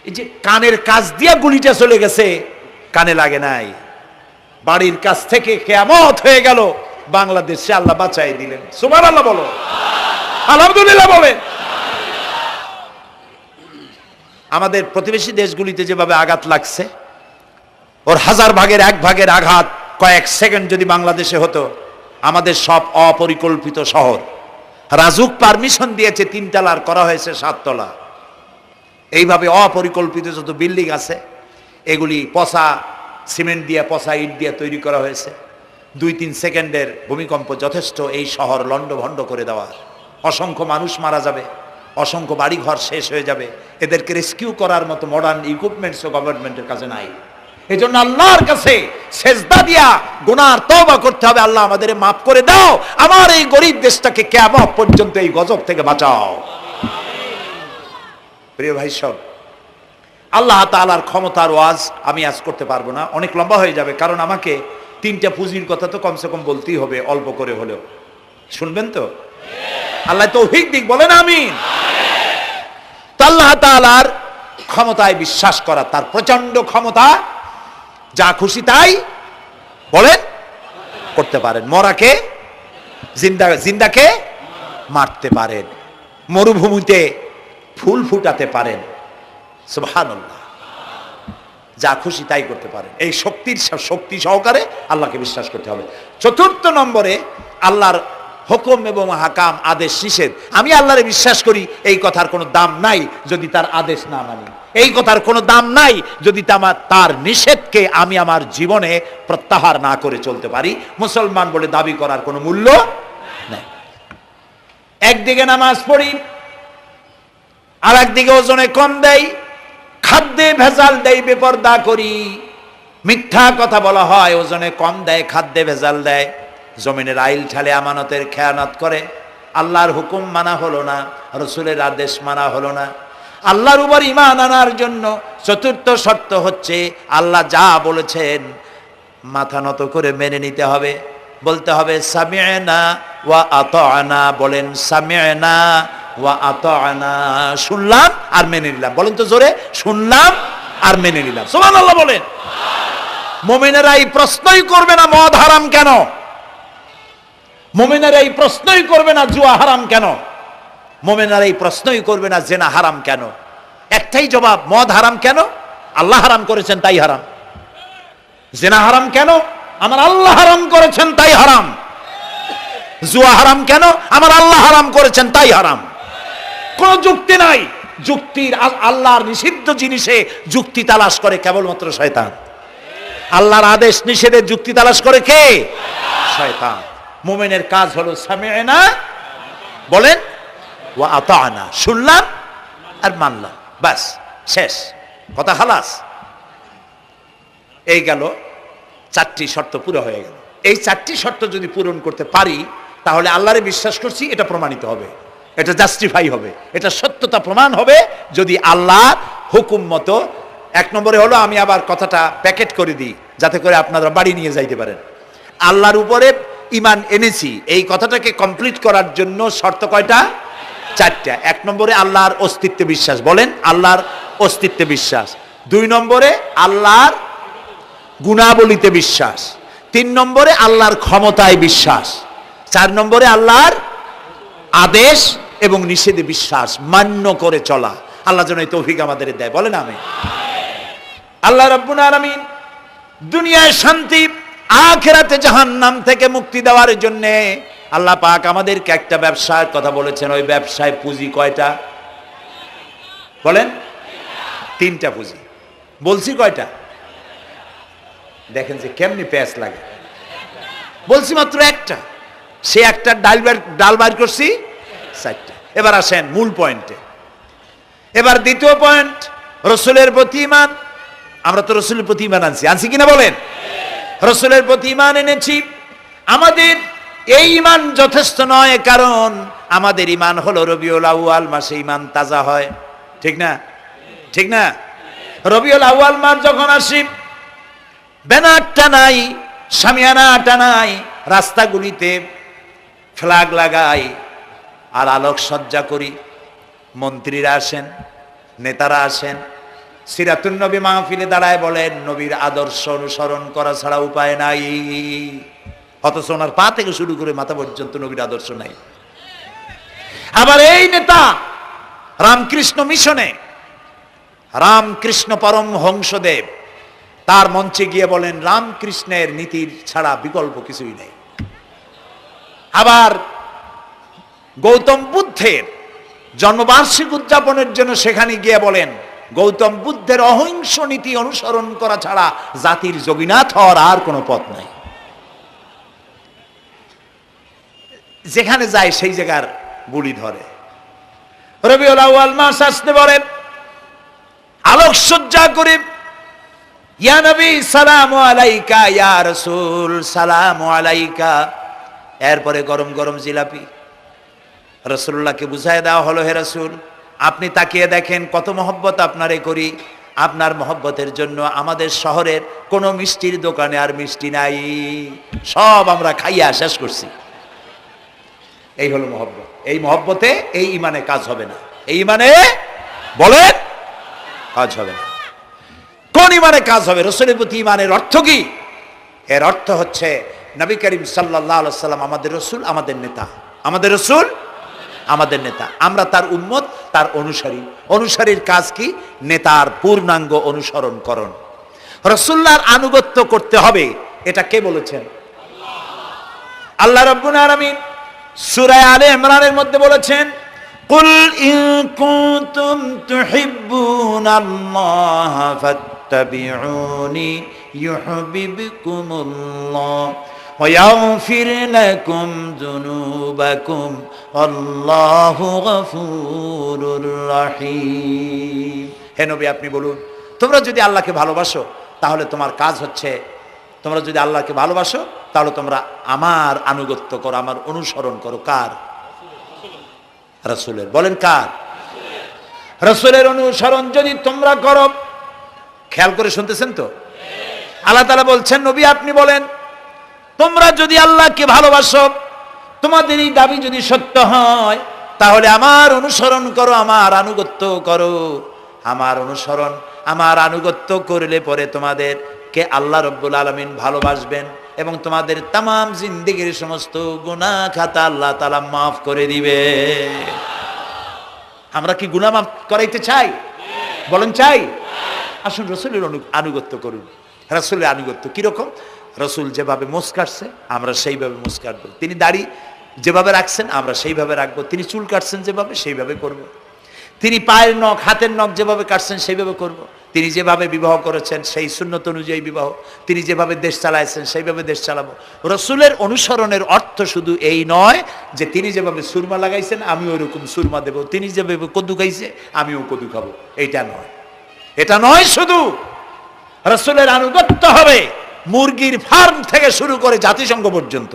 এই যে কানের কাছ দিয়া গুলিটা চলে গেছে, কানে লাগে নাই। বাড়ির কাছ থেকে কিয়ামত হয়ে গেল, বাংলাদেশে আল্লাহ বাঁচাই দিলেন। সুবহানাল্লাহ বলো, আলহামদুলিল্লাহ বলেন। আমাদের প্রতিবেশী দেশগুলিতে যেভাবে আঘাত লাগছে, ওর 1000 ভাগের 1 ভাগের আঘাত কয়েক সেকেন্ড যদি বাংলাদেশে হতো, আমাদের সব অপরিকল্পিত শহর, রাজুক পারমিশন দিয়েছে 3 তলার, করা হয়েছে 7 তলা। এইভাবে অপরিকল্পিত যত বিল্ডিং আছে এগুলি পচা সিমেন্ট দিয়ে, পচা ইট দিয়ে তৈরি করা হয়েছে। 2-3 সেকেন্ডের ভূমিকম্প যথেষ্ট এই শহর লণ্ডভণ্ড করে দেওয়ার। অসংখ্য মানুষ মারা যাবে, অসংখ্য বাড়িঘর শেষ হয়ে যাবে। এদেরকে রেস্কিউ করার মতো মডার্ন ইকুইপমেন্টসও গভর্নমেন্টের কাছে নাই। এই জন্য আল্লাহর কাছে সেজদা দিয়া গুনার তওবা করতে হবে, আল্লাহ আমাদের মাফ করে দাও, আমার এই গরিব দেশটাকে কিয়ামত পর্যন্ত এই গজব থেকে বাঁচাও। প্রিয় ভাই সব, আল্লাহ তাআলার ক্ষমতার ওয়াজ আমি আজ করতে পারবো না, অনেক লম্বা হয়ে যাবে, কারণ আমাকে 3টা পুঁজির কথা তো কমসে কম বলতেই হবে, অল্প করে হলেও। শুনবেন তো? আল্লাহ তৌফিক দিক, বলেন আমিন। তো আল্লাহ তাআলার ক্ষমতায় বিশ্বাস করা, তার প্রচন্ড ক্ষমতা, যা খুশি তাই বলেন করতে পারেন। মরাকে জিন্দা, জিন্দাকে মারতে পারেন, মরুভূমিতে ফুল ফুটাতে পারেন, সুবহানাল্লাহ, যা খুশি তাই করতে পারেন। এই শক্তি সহকারে আল্লাহকে বিশ্বাস করতে হবে। 4র্থ নম্বরে আল্লাহর হুকুম এবং হাকাম, আদেশ নিষেধ। আমি আল্লাহরে বিশ্বাস করি, এই কথার কোনো দাম নাই যদি তার আদেশ না মানি। এই কথার কোনো দাম নাই যদি তার নিষেধকে আমি আমার জীবনে প্রত্যাহার না করে চলতে পারি। মুসলমান বলে দাবি করার কোনো মূল্য নেই। একদিকে নামাজ পড়ি, আর একদিকে ওজনে কম দেয়, খাদ্যে ভেজাল দেয়, বেপরদা করি, মিথ্যা কথা বলা হয়, ওজনে কম দেয়, খাদ্যে ভেজাল দেয়, জমিনের আইল ঠালে আমানতের খেয়ানত করে, আল্লাহর হুকুম মানা হলো না, রসুলের আদেশ মানা হলো না। আল্লাহর উপর ঈমান আনার জন্য 4র্থ শর্ত হচ্ছে আল্লাহ যা বলেছেন মাথা নত করে মেনে নিতে হবে, বলতে হবে সামি'না ওয়া আতা'না। বলেন সামি'না ওয়া আতা'না, শুনলাম আর মেনে নিলাম। বলেন তো জোরে, শুনলাম আর মেনে নিলাম। সুবহানাল্লাহ বলেন। মুমিনেরা এই প্রশ্নই করবে না মদ হারাম কেন, মুমিনেরা এই প্রশ্নই করবে না জুয়া হারাম কেন, মুমিনেরা এই প্রশ্নই করবে না জেনা হারাম কেন। একটাই জবাব, মদ হারাম কেন? আল্লাহ হারাম করেছেন তাই হারাম। জেনা হারাম কেন? আমার আল্লাহ হারাম করেছেন তাই হারাম। জুয়া হারাম কেন? আমার আল্লাহ হারাম করেছেন তাই হারাম। কোন যুক্তি নাই। যুক্তির, আল্লাহর নিষিদ্ধ জিনিসে যুক্তি তালাশ করে কেবলমাত্র শয়তান। আল্লাহর আদেশ নিষেধে যুক্তি তালাশ করে কে? শয়তান। মুমিনের কাজ হলো সামি'না, বলেন, ওয়া আতা'না, শুনলাম আর মানলাম, বাস, শেষ কথা, খালাস। এই গেল 4টি শর্ত পুরো হয়ে গেল। এই 4টি শর্ত যদি পূরণ করতে পারি তাহলে আল্লাহরে বিশ্বাস করছি এটা প্রমাণিত হবে, এটা জাস্টিফাই হবে, এটা সত্যতা প্রমাণ হবে যদি আল্লাহর হুকুম মতো। 1 নম্বরে হলো, আমি আবার কথাটা প্যাকেট করে দিই যাতে করে আপনারা বাড়ি নিয়ে যাইতে পারেন। আল্লাহর উপরে ঈমান এনেছি, এই কথাটাকে কমপ্লিট করার জন্য শর্ত কয়টা? 4টা। 1 নম্বরে আল্লাহর অস্তিত্বে বিশ্বাস, বলেন আল্লাহর অস্তিত্বে বিশ্বাস। 2 নম্বরে আল্লাহর গুণাবলীতে বিশ্বাস। 3 নম্বরে আল্লাহর ক্ষমতায় বিশ্বাস। 4 নম্বরে আল্লাহর আদেশ এবং নিষেধে বিশ্বাস, মান্য করে চলা। আল্লাহ যেন এই তৌফিক আমাদের দেয়, বলেন আমিন। আল্লাহ রাব্বুল আলামিন দুনিয়ায় শান্তি, আখিরাতে জাহান্নাম থেকে মুক্তি দেওয়ার জন্য আল্লাহ পাক আমাদেরকে একটা ব্যবসার কথা বলেছেন। ওই ব্যবসায় পুঁজি কয়টা? বলেন। 3টা পুঁজি। বলছি কয়টা? দেখেন যে কেমনি প্যাঁচ লাগে। বলছি মাত্র একটা, সে একটা ডাল বাইর করছি 4টা। এবার আসেন মূল পয়েন্টে। এবার দ্বিতীয় পয়েন্ট, রসুলের প্রতি ঈমান। আমরা তো রসুলের প্রতি ঈমান আনছি কিনা বলেন? রসুলের প্রতি ঈমান এনেছি। আমাদের এই ঈমান যথেষ্ট নয়, কারণ আমাদের ঈমান হলো রবিউল আউয়াল মাসে ঈমান তাজা হয়, ঠিক না? ঠিক না? রবিউল আউয়াল মাস যখন আসি, ব্যানারটা নাই, শামিয়ানাটা নাই, রাস্তাগুলিতে ফ্ল্যাগ লাগাই আর আলোকসজ্জা করি। মন্ত্রীরা আসেন, নেতারা আসেন, সিরাতুন নবী মাহফিলে দাঁড়ায় বলেন নবীর আদর্শ অনুসরণ করা ছাড়া উপায় নাই। অথচ ওনার পা থেকে শুরু করে মাথা পর্যন্ত নবীর আদর্শ নাই। আবার এই নেতা রামকৃষ্ণ মিশনে, রামকৃষ্ণ পরমহংসদেব তার মঞ্চে গিয়ে বলেন রামকৃষ্ণের নীতির ছাড়া বিকল্প কিছুই নেই। আবার গৌতম বুদ্ধের জন্মবার্ষিকী উদযাপনের জন্য সেখানে গিয়ে বলেন গৌতম বুদ্ধের অহিংস নীতি অনুসরণ করা ছাড়া জাতির যোগীনাথ হওয়ার আর কোনো পথ নাই। যেখানে যায় সেই জায়গার বুলি ধরে। রবিউল আউয়াল মাস আসতে পারে, আলোকসজ্জা করে ইয়া নবী সালামু আলাইকা, ইয়া রাসূল সালামু আলাইকা। এরপরে গরম গরম জিলাপি রাসূলুল্লাহকে বুঝায় দেওয়া হলো, হে রাসূল আপনি তাকিয়ে দেখেন কত মহব্বত আপনারে করি, আপনার মহব্বতের জন্য আমাদের শহরের কোনো মিষ্টির দোকানে আর মিষ্টি নাই, সব আমরা খাইয়া শেষ করছি। এই হলো মহব্বত। এই মহব্বতে এই ইমানে কাজ হবে না। এই ইমানে বলেন কাজ হবে না। কোন ইমানে কাজ হবে? রাসূলের প্রতি ইমানের অর্থ কি? এর অর্থ হচ্ছে নবী করিম সাল্লাল্লাহু আলাইহি ওয়াসাল্লাম আমাদের রাসূল, আমাদের নেতা। আমাদের রাসূল আমাদের নেতা, আমরা তার উম্মত, তার অনুসারী। অনুসারীর কাজ কি? নেতার পূর্ণাঙ্গ অনুসরণ করণ। রাসূলুল্লাহর আনুগত্য করতে হবে, এটা কে বলেছেন? আল্লাহ রাব্বুল আলামিন সূরা আলে ইমরানের মধ্যে বলেছেন কুল ইন কুনতুম তুহিব্বুনাল্লাহা ফাত্তাবিউনি ইউহিব্বুকুমুল্লাহ ওয়া ইয়াগফির লাকুম যুনুবাকুম আল্লাহু গফুরুর রহিম। হে নবী আপনি বলুন, তোমরা যদি আল্লাহকে ভালোবাসো তাহলে তোমার কাজ হচ্ছে, তোমরা যদি আল্লাহকে ভালোবাসো তাহলে তোমরা আমার আনুগত্য করো, আমার অনুসরণ করো। কার? রাসূলের। বলেন কার? রাসূলের অনুসরণ যদি তোমরা করো, খেয়াল করে শুনতেছেন তো? আল্লাহ তাআলা বলছেন নবী আপনি বলেন তোমরা যদি আল্লাহকে ভালোবাসো, তোমাদের এই দাবি যদি সত্য হয় তাহলে আমার অনুসরণ করো, আমার আনুগত্য করো। আমার অনুসরণ, আমার আনুগত্য করলে পরে তোমাদের কে আল্লাহ রাব্বুল আলামিন ভালোবাসবেন এবং তোমাদের তামাম জিন্দেগীর সমস্ত গুনাহ খাতা আল্লাহ তাআলা মাফ করে দিবে। আমরা কি গুনাহ মাফ করাইতে চাই? বলেন চাই? আসুন রাসূলের আনুগত্য করুন। রাসূলের আনুগত্য কিরকম? রাসূল যেভাবে মুছ কাটছে আমরা সেইভাবে মুছ কাটবো, তিনি দাড়ি যেভাবে রাখছেন আমরা সেইভাবে রাখবো, তিনি চুল কাটছেন যেভাবে সেইভাবে করব। তিনি পায়ের নখ হাতের নখ যেভাবে কাটছেন সেইভাবে করব। তিনি যেভাবে বিবাহ করেছেন সেই সুন্নত অনুযায়ী বিবাহ, তিনি যেভাবে দেশ চালাইছেন সেইভাবে দেশ চালাবো। রাসূলের অনুসরণের অর্থ শুধু এই নয় যে তিনি যেভাবে সুরমা লাগাইছেন আমি ওইরকম সুরমা দেব, তিনি যেভাবে কদু খাইছে আমিও কদু খাবো, এইটা নয়। এটা নয়, শুধু রাসূলের আনুগত্য হবে মুরগির ফার্ম থেকে শুরু করে জাতিসংঘ পর্যন্ত,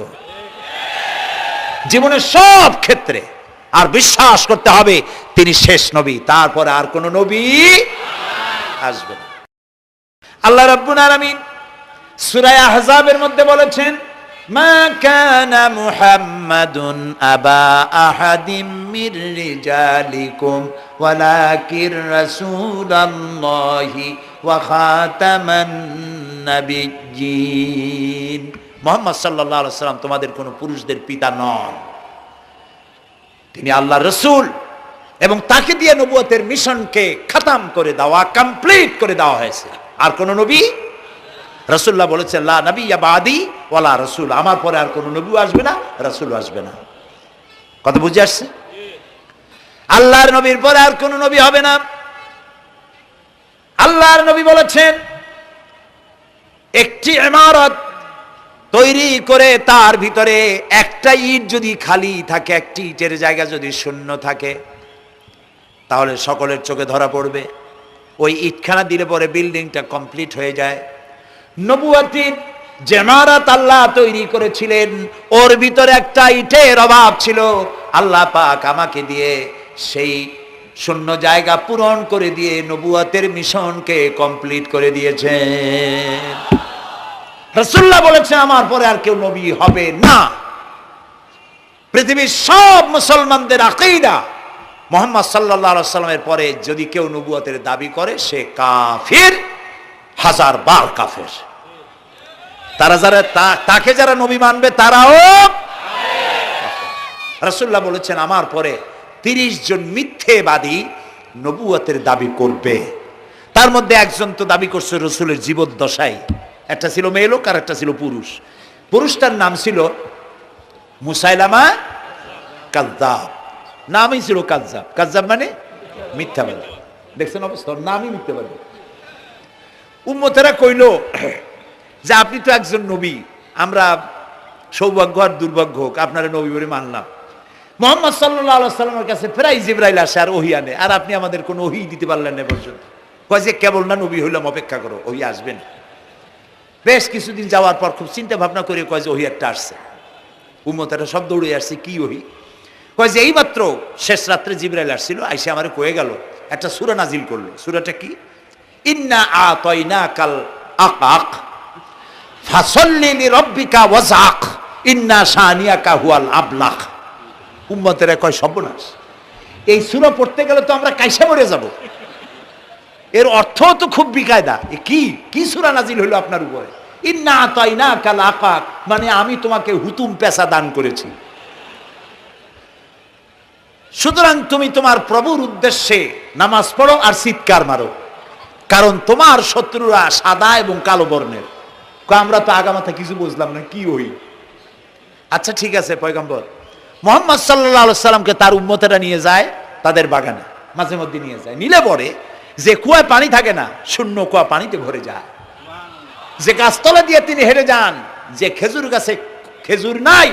জীবনের সব ক্ষেত্রে। আর বিশ্বাস করতে হবে তিনি শেষ নবী, তারপরে আর কোন নবী আসবে না। আল্লাহ রাব্বুল আলামিন সূরা আহজাবের মধ্যে বলেছেন মা কানা মুহাম্মাদুন আবা আহাদিম মির রিজালিকুম ওয়ালাকির রাসূলুল্লাহি ওয়া খাতামান নাবিয়্যিন। মুহাম্মদ সাল্লাল্লাহু আলাইহি ওয়াসাল্লাম তোমাদের কোন পুরুষদের পিতা নন, তিনি আল্লাহর রাসূল এবং তাকে দিয়ে নবুয়তের মিশনকে খতম করে দেওয়া, কমপ্লিট করে দেওয়া হয়েছে। আর কোন নবী, রাসূলুল্লাহ বলেছেন লা নবিয়্যা বাদি ওয়ালা রাসূল, আমার পরে আর কোন নবী আসবে না, রাসূল আসবে না। কথা বুঝে আসছে? আল্লাহর নবীর পরে আর কোন নবী হবে না। আল্লাহর নবী বলেছেন একটি ইমারত তৈরি করে তার ভিতরে একটা ইট যদি খালি থাকে, একটি ইটের জায়গা যদি শূন্য থাকে তাহলে সকলের চোখে ধরা পড়বে। ওই ইটখানা দিলে পরে বিল্ডিংটা কমপ্লিট হয়ে যায়। নবুয়তির যে ইমারত আল্লাহ তৈরি করেছিলেন ওর ভিতরে একটা ইটের অভাব ছিল, আল্লাহ পাক আমাকে দিয়ে সেই শূন্য জায়গা পূরণ করে দিয়ে নবুয়তের মিশনকে কমপ্লিট করে দিয়েছেন। রাসূলুল্লাহ বলেছেন আমার পরে আর কেউ নবী হবে না। পৃথিবীর সব মুসলমানদের আকীদা মুহাম্মদ সাল্লাল্লাহু আলাইহি ওয়াসাল্লামের পরে যদি কেউ নবুয়তের দাবি করে সে কাফির, হাজার বার কাফের। তারা যারা তাকে যারা নবী মানবে তারাও রাসূলুল্লাহ বলেছেন আমার পরে 30 জন মিথ্যেবাদী নবুয়তের দাবি করবে। তার মধ্যে একজন তো দাবি করছে রসুলের জীবদ্দশায়, একটা ছিল মেয়ে লোক আর একটা ছিল পুরুষ। পুরুষটার নাম ছিল মুসাইলামা কাযযাব, নামই ছিল কাযযাব। কাযযাব মানে মিথ্যাবাদী। দেখছেন অবস্থা, নামই মিথ্যাবাদী। উম্মতেরা কইল যে আপনি তো একজন নবী, আমরা সৌভাগ্য আর দুর্ভাগ্য হোক আপনারা নবী বলে মানলাম। মুহাম্মদ সাল্লাল্লাহু আলাইহি সাল্লামের কাছে প্রায় জিবরাইল আসে আর ওহী আনে, আর আপনি আমাদের কোনো ওহী দিতে পারলেন না পর্যন্ত। কয় যে কেবল না নবী হইলাম, অপেক্ষা করো, ওহী আসবেন। বেশ কিছুদিন যাওয়ার পর খুব চিন্তা ভাবনা করে কয় যে ওহী একটা আসছে। উম্মতেরা সব দৌড়ে আসছে, কি ওহী? কয় যে এইমাত্র শেষ রাত্রে জিবরাইল আসছিল, আইসে আমারে কয়ে গেল, একটা সূরা নাজিল করলো। সূরাটা কি? ইন্না আতাইনাকাল আকাক ফাসাল্লি লিরাব্বিকা ওয়াজআক ইন্না শানিয়াকা হুয়াল আবলাক। উম্মতেরা কয় সর্বনাশ, এই সূরা পড়তে গেলে তো আমরা কাইসা মরে যাব। এর অর্থ তো খুব বিকায়দা। কি সূরা নাজিল হলো আপনার উপরে? ইন্না আতাইনাকাল আকাক, মানে আমি তোমাকে হুতুম পেশা দান করেছি, সুতরাং তুমি তোমার প্রভুর উদ্দেশ্যে নামাজ পড়ো আর চিৎকার মারো, কারণ তোমার শত্রুরা সাদা এবং কালো বর্ণের। আমরা তো আগামাথা কিছু বুঝলাম না, কি ওই? আচ্ছা ঠিক আছে, পয়গম্বর মুহাম্মদ সাল্লাল্লাহু আলাইহি সাল্লামকে তার উম্মতেরা নিয়ে যায় তাদের বাগানে, মাঝে মধ্যে নিয়ে যায়। নিলে পরে যে কুয়ায় পানি থাকে না, শূন্য কুয়া পানিতে ভরে যায়। যে গাছতলা দিয়ে তিনি হেঁটে যান, যে খেজুর গাছে খেজুর নাই,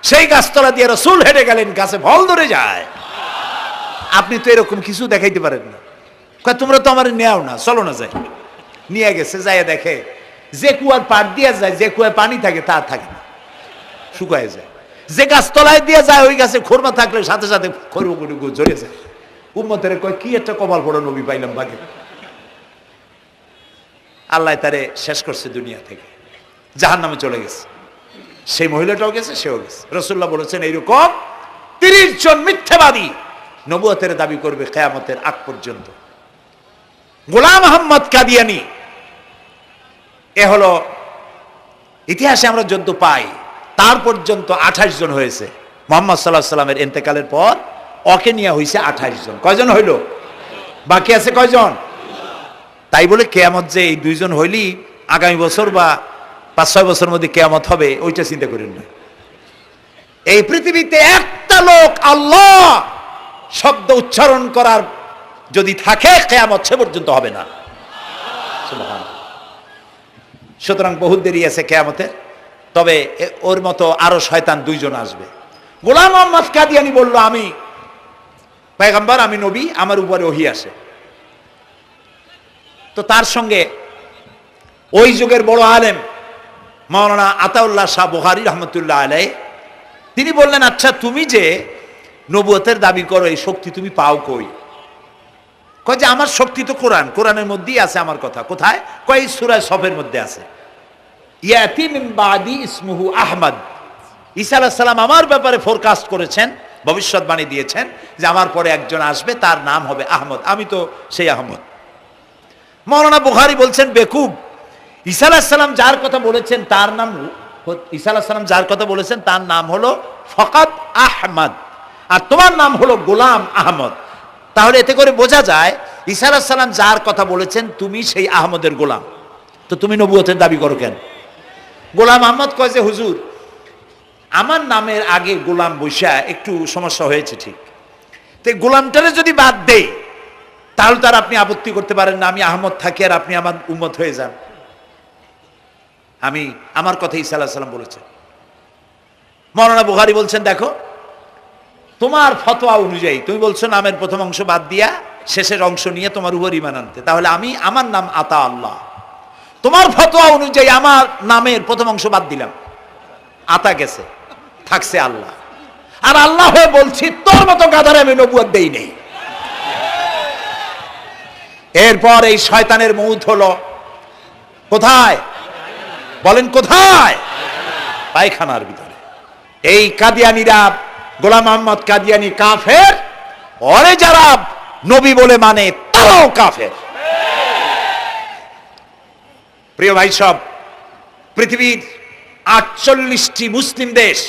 সেই গাছতলা দিয়ে রাসূল হেঁটে গেলেন, গাছে ফল ধরে যায়। আপনি তো এরকম কিছু দেখাইতে পারেন না। তোমরা তো আমার নেও না, চলো না যাই। নিয়ে গেছে, যাইয়া দেখে যে কুয়ার পাড় দিয়ে যায়, যে কুয়ায় পানি থাকে তা থাকে না, শুকায় যায়। যে গাছতলায় দিয়ে যায়, ওই গাছে খোরমা থাকলে সাথে সাথে খরগুড়ি ঝরে যায়। উম্মতের কয় কি একটা কপাল পড়া নবী পাইলাম বাগে। আল্লাহ তারে শেষ করছে দুনিয়া থেকে, জাহান্নামে চলে গেছে। সেই মহিলাটাও গেছে, সেও গেছে। রাসূলুল্লাহ বলেছেন এইরকম 30 জন মিথ্যাবাদী নবুয়তের দাবি করবে কিয়ামতের আগ পর্যন্ত। গোলাম আহমদ কাদিয়ানী, এ হলো ইতিহাসে আমরা যদ্য পাই, তার পর্যন্ত 28 জন হয়েছে। মুহাম্মদ সাল্লাল্লাহু আলাইহি সাল্লামের ইন্তেকালের পর ওকে নিয়ে হয়েছে 28 জন। কয়জন হইল? বাকি আছে কয়জন? তাই বলে কিয়ামত যে এই 2 জন হইলি আগামী বছর বা 5-6 বছরের মধ্যে কিয়ামত হবে, ওইটা চিন্তা করেন না। এই পৃথিবীতে একটা লোক আল্লাহ শব্দ উচ্চারণ করার যদি থাকে, কিয়ামত সে পর্যন্ত হবে না। সুবহানাল্লাহ। সুতরাং বহুত দেরি আছে কিয়ামতের। তবে ওর মতো আরো শয়তান 2 জন আসবে। গোলাম আহমদ কাদিয়ানী বলল, আমি পয়গম্বর, আমি নবী, আমার উপরে ওহী আসে। তো তার সঙ্গে ওই যুগের বড় আলেম মাওলানা আতাউল্লাহ শাহ বুখারী রহমতুল্লাহ আলাইহি, তিনি বললেন, আচ্ছা তুমি যে নবুয়তের দাবি করো, এই শক্তি তুমি পাও কই? কয় যে আমার শক্তি তো কোরআন, কোরআনের মধ্যেই আছে আমার কথা। কোথায়? কয় সূরা সফের মধ্যে আছে, ইয়াতি মিন বাদি ইসমুহু আহমদ। ঈসা আলাইহিস সালাম আমার ব্যাপারে ফোরকাস্ট করেছেন, ভবিষ্যৎবাণী দিয়েছেন যে আমার পরে একজন আসবে, তার নাম হবে আহমদ। আমি তো সেই আহমদ। মাওলানা বুখারী বলছেন, বেকুব, ঈসা আলাইহিস সালাম যার কথা বলেছেন তার নাম, ঈসা আলাইহিস সালাম যার কথা বলেছেন তার নাম হলো ফকাত আহমদ, আর তোমার নাম হলো গোলাম আহমদ। তাহলে এতে করে বোঝা যায় ঈসা আলাইহিস সালাম যার কথা বলেছেন তুমি সেই আহমদের গোলাম, তো তুমি নবুয়তের দাবি করো কেন? গোলাম আহমদ কয় যে হুজুর, আমার নামের আগে গোলাম বৈশা একটু সমস্যা হয়েছে, ঠিক, তো গোলামটারে যদি বাদ দেই তাহলে তার আপনি আপত্তি করতে পারেন না, আমি আহমদ থাকি আর আপনি আমার উম্মত হয়ে যান। আমি আমার কথা ঈসা আলাইহিস সালাম বলেছেন। মাওলানা বুখারী বলছেন, দেখো তোমার ফতোয়া অনুযায়ী তুমি বলছো নামের প্রথম অংশ বাদ দিয়া শেষের অংশ নিয়ে তোমার উপর ঈমান আনতে, তাহলে আমার নাম আতা আল্লাহ। তোমার ফতোয়া অনুযায়ী আমার নামের প্রথম অংশ বাদ দিলাম, আতা গেছে, থাকছে আল্লাহ। আর আল্লাহ হয়ে বলছি তোর মতো গাধারে আমি নবুয়ত দেই নেই। এরপর এই শয়তানের মউত হলো কোথায়? বলেন কোথায়? পায়খানার ভিতরে। এই কাদিয়ানীরা, গোলাম আহমদ কাদিয়ানী কাফের, ওরে যারা নবী বলে মানে তারাও কাফের। প্রিয় ভাই সব, পৃথিবীর 48টি মুসলিম দেশ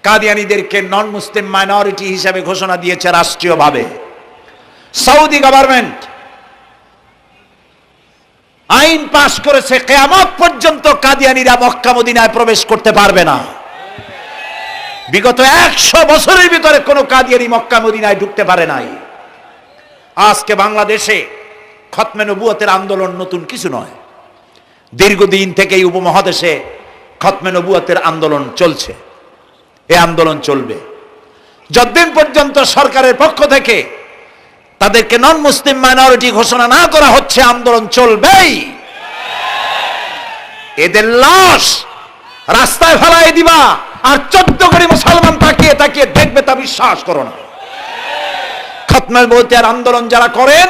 কাদিয়ানীদেরকে নন মুসলিম মাইনরিটি হিসাবে ঘোষণা দিয়েছে রাষ্ট্রীয়ভাবে। সৌদি গভর্নমেন্ট আইন পাশ করেছে, কিয়ামত পর্যন্ত কাদিয়ানীরা মক্কা মদিনায় প্রবেশ করতে পারবে না। বিগত 100 বছরের ভিতরে কোনো কাদিয়ানী মক্কা মদিনায় ঢুকতে পারে নাই। আজকে বাংলাদেশে খতমে নবুয়তের আন্দোলন নতুন কিছু নয়। দীর্ঘদিন থেকে এই উপমহাদেশে খতমে নবুয়তের আন্দোলন চলছে। এই আন্দোলন চলবে যতদিন পর্যন্ত সরকারের পক্ষ থেকে তাদেরকে নন মুসলিম মাইনরিটি ঘোষণা না করা হচ্ছে, আন্দোলন চলবেই। এদের লাশ রাস্তায় ফেলাই দিবা আর 14 কোটি মুসলমান তাকিয়ে তাকিয়ে দেখবে, তা বিশ্বাস করো না। খতমে নবুয়তের আন্দোলন যারা করেন,